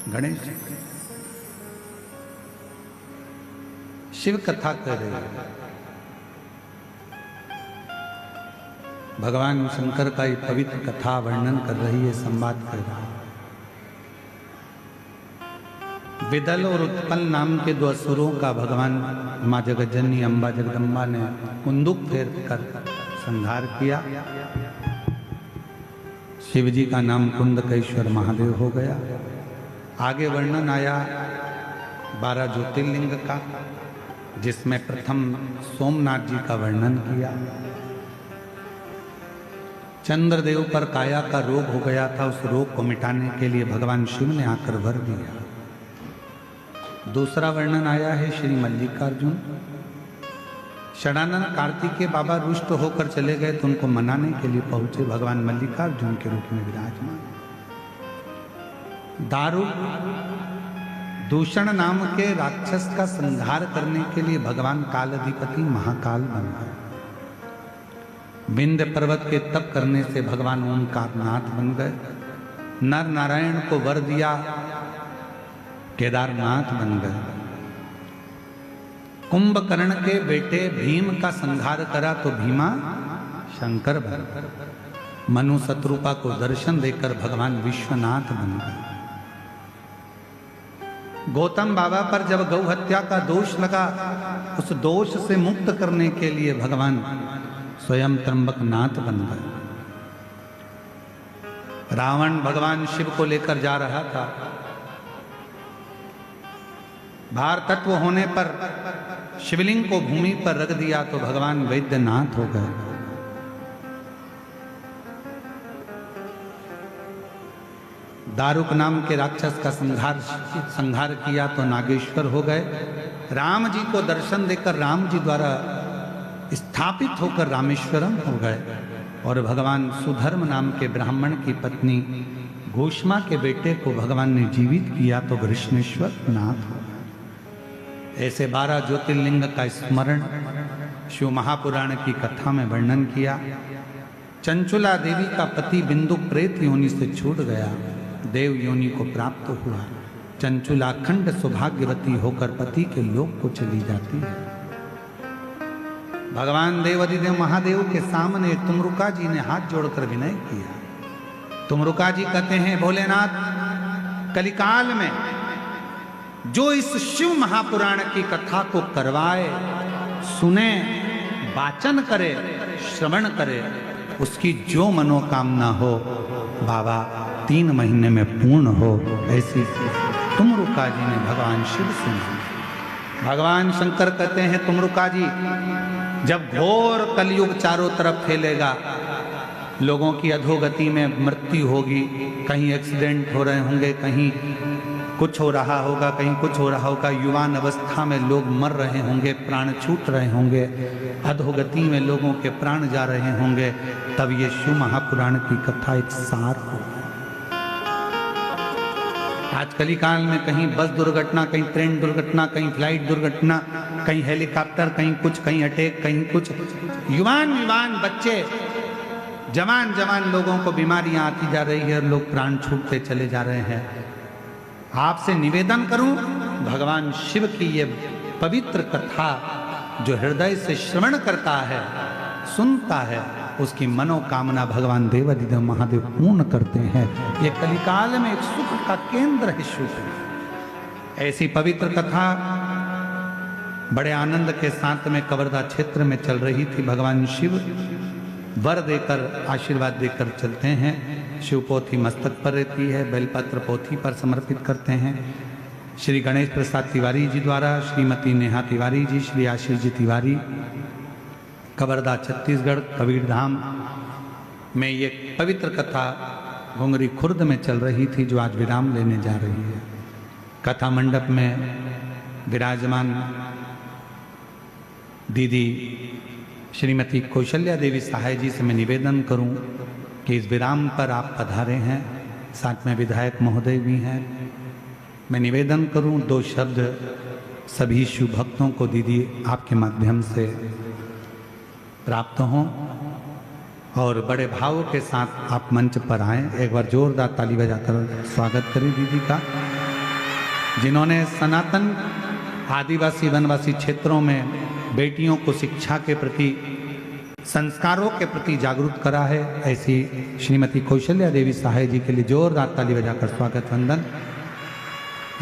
गणेश जी। शिव कथा कर रहे हैं, भगवान शंकर का ये पवित्र कथा वर्णन कर रही है, संवाद कर रहा है। विदल और उत्पल नाम के दो असुरों का भगवान माँ जगज्जननी अम्बा जगदम्बा ने कुंदुक फेर कर संहार किया। शिव जी का नाम कुंदकेश्वर महादेव हो गया। आगे वर्णन आया 12 ज्योतिर्लिंग का, जिसमें प्रथम सोमनाथ जी का वर्णन किया। चंद्रदेव पर काया का रोग हो गया था, उस रोग को मिटाने के लिए भगवान शिव ने आकर वर दिया। दूसरा वर्णन आया है श्री मल्लिकार्जुन। षडानंद कार्तिक के बाबा रुष्ट होकर चले गए तो उनको मनाने के लिए पहुंचे, भगवान मल्लिकार्जुन के रूप में विराजमान। दारू दूषण नाम के राक्षस का संहार करने के लिए भगवान कालाधिपति महाकाल बन गए। विंध्य पर्वत के तप करने से भगवान ओंकारनाथ बन गए। नर नारायण को वर दिया, केदारनाथ बन गए। कुंभकर्ण के बेटे भीम का संहार करा तो भीमा शंकर बन गए। मनु शत्रुपा को दर्शन देकर भगवान विश्वनाथ बन गए। गौतम बाबा पर जब गौ हत्या का दोष लगा, उस दोष से मुक्त करने के लिए भगवान स्वयं त्र्यंबकनाथ बन गए। रावण भगवान शिव को लेकर जा रहा था, भार तत्व होने पर शिवलिंग को भूमि पर रख दिया तो भगवान वैद्यनाथ हो गए। दारुक नाम के राक्षस का संहार किया तो नागेश्वर हो गए। राम जी को दर्शन देकर राम जी द्वारा स्थापित होकर रामेश्वरम हो गए। और भगवान सुधर्म नाम के ब्राह्मण की पत्नी घोषमा के बेटे को भगवान ने जीवित किया तो कृष्णेश्वर नाथ हो गए। ऐसे 12 ज्योतिर्लिंग का स्मरण शिव महापुराण की कथा में वर्णन किया। चंचुला देवी का पति बिंदु प्रेत योनि से छूट गया, देव योनि को प्राप्त हुआ। चंचुला अखंड सौभाग्यवती होकर पति के लोक को चली जाती है। भगवान देवादिदेव महादेव के सामने तुमरुका जी ने हाथ जोड़कर विनय किया। तुमरुका जी कहते हैं, भोलेनाथ, कलिकाल में जो इस शिव महापुराण की कथा को करवाए, सुने, वाचन करे, श्रवण करे, उसकी जो मनोकामना हो बाबा 3 महीने में पूर्ण हो। ऐसी तुमरुका जी ने भगवान शिव से मांगी। भगवान शंकर कहते हैं तुमरुका जी, जब घोर कलयुग चारों तरफ फैलेगा, लोगों की अधोगति में मृत्यु होगी, कहीं एक्सीडेंट हो रहे होंगे, कहीं कुछ हो रहा होगा, कहीं कुछ हो रहा होगा, युवान अवस्था में लोग मर रहे होंगे, प्राण छूट रहे होंगे, अधोगति में लोगों के प्राण जा रहे होंगे, तब ये शिव महापुराण की कथा एक सार हो। आज कलिकाल में कहीं बस दुर्घटना, कहीं ट्रेन दुर्घटना, कहीं फ्लाइट दुर्घटना, कहीं हेलीकॉप्टर, कहीं कुछ, कहीं अटैक, कहीं कुछ, युवान बच्चे, जवान लोगों को बीमारियां आती जा रही है और लोग प्राण छूटते चले जा रहे हैं। आपसे निवेदन करूं, भगवान शिव की ये पवित्र कथा जो हृदय से श्रवण करता है, सुनता है, उसकी मनोकामना भगवान देवाधिदेव महादेव पूर्ण करते हैं। ये कलिकाल में एक सुख का केंद्र है शिव। ऐसी पवित्र कथा बड़े आनंद के साथ में कवर्धा क्षेत्र में चल रही थी। भगवान शिव वर देकर, आशीर्वाद देकर चलते हैं। शिव पोथी मस्तक पर रहती है, बेलपत्र पोथी पर समर्पित करते हैं। श्री गणेश प्रसाद तिवारी जी द्वारा, श्रीमती नेहा तिवारी जी, श्री आशीष जी तिवारी, कवर्धा छत्तीसगढ़ कबीरधाम में ये पवित्र कथा घुंगरी खुर्द में चल रही थी, जो आज विराम लेने जा रही है। कथा मंडप में विराजमान दीदी श्रीमती कौशल्या देवी सहाय जी से मैं निवेदन करूं कि इस विराम पर आप पधारे हैं, साथ में विधायक महोदय भी हैं। मैं निवेदन करूं 2 शब्द सभी शिव भक्तों को दीदी आपके माध्यम से प्राप्त हों और बड़े भाव के साथ आप मंच पर आएं। एक बार जोरदार ताली बजाकर स्वागत करें दीदी का, जिन्होंने सनातन आदिवासी वनवासी क्षेत्रों में बेटियों को शिक्षा के प्रति, संस्कारों के प्रति जागरूक करा है। ऐसी श्रीमती कौशल्या देवी सहाय जी के लिए जोरदार ताली बजाकर स्वागत वंदन।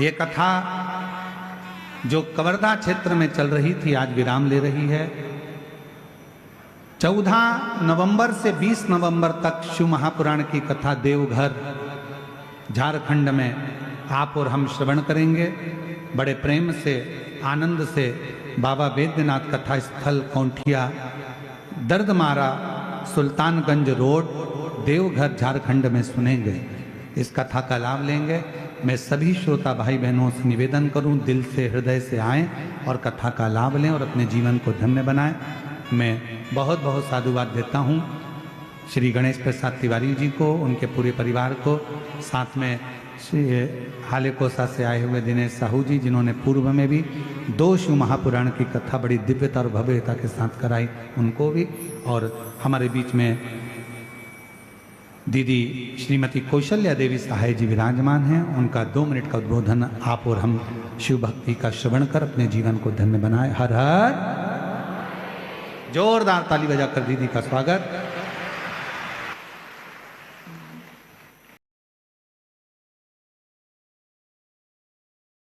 ये कथा जो कवर्धा क्षेत्र में चल रही थी, आज विराम ले रही है। 14 नवंबर से 20 नवंबर तक शिव महापुराण की कथा देवघर झारखंड में आप और हम श्रवण करेंगे। बड़े प्रेम से, आनंद से बाबा वैद्यनाथ कथा स्थल कौंठिया, दर्दमारा, सुल्तानगंज रोड, देवघर झारखंड में सुनेंगे। इस कथा का लाभ लेंगे। मैं सभी श्रोता भाई बहनों से निवेदन करूं, दिल से, हृदय से आएं और कथा का लाभ लें और अपने जीवन को धन्य बनाएं। मैं बहुत बहुत साधुवाद देता हूं श्री गणेश प्रसाद तिवारी जी को, उनके पूरे परिवार को, साथ में श्री हाले कोसा से आए हुए दिनेश साहू जी, जिन्होंने पूर्व में भी 2 शिव महापुराण की कथा बड़ी दिव्यता और भव्यता के साथ कराई, उनको भी। और हमारे बीच में दीदी श्रीमती कौशल्या देवी सहाय जी विराजमान हैं। उनका 2 मिनट का उद्बोधन आप और हम शिव भक्ति का श्रवण कर अपने जीवन को धन्य बनाए। हर हर, जोरदार ताली बजाकर दीदी का स्वागत।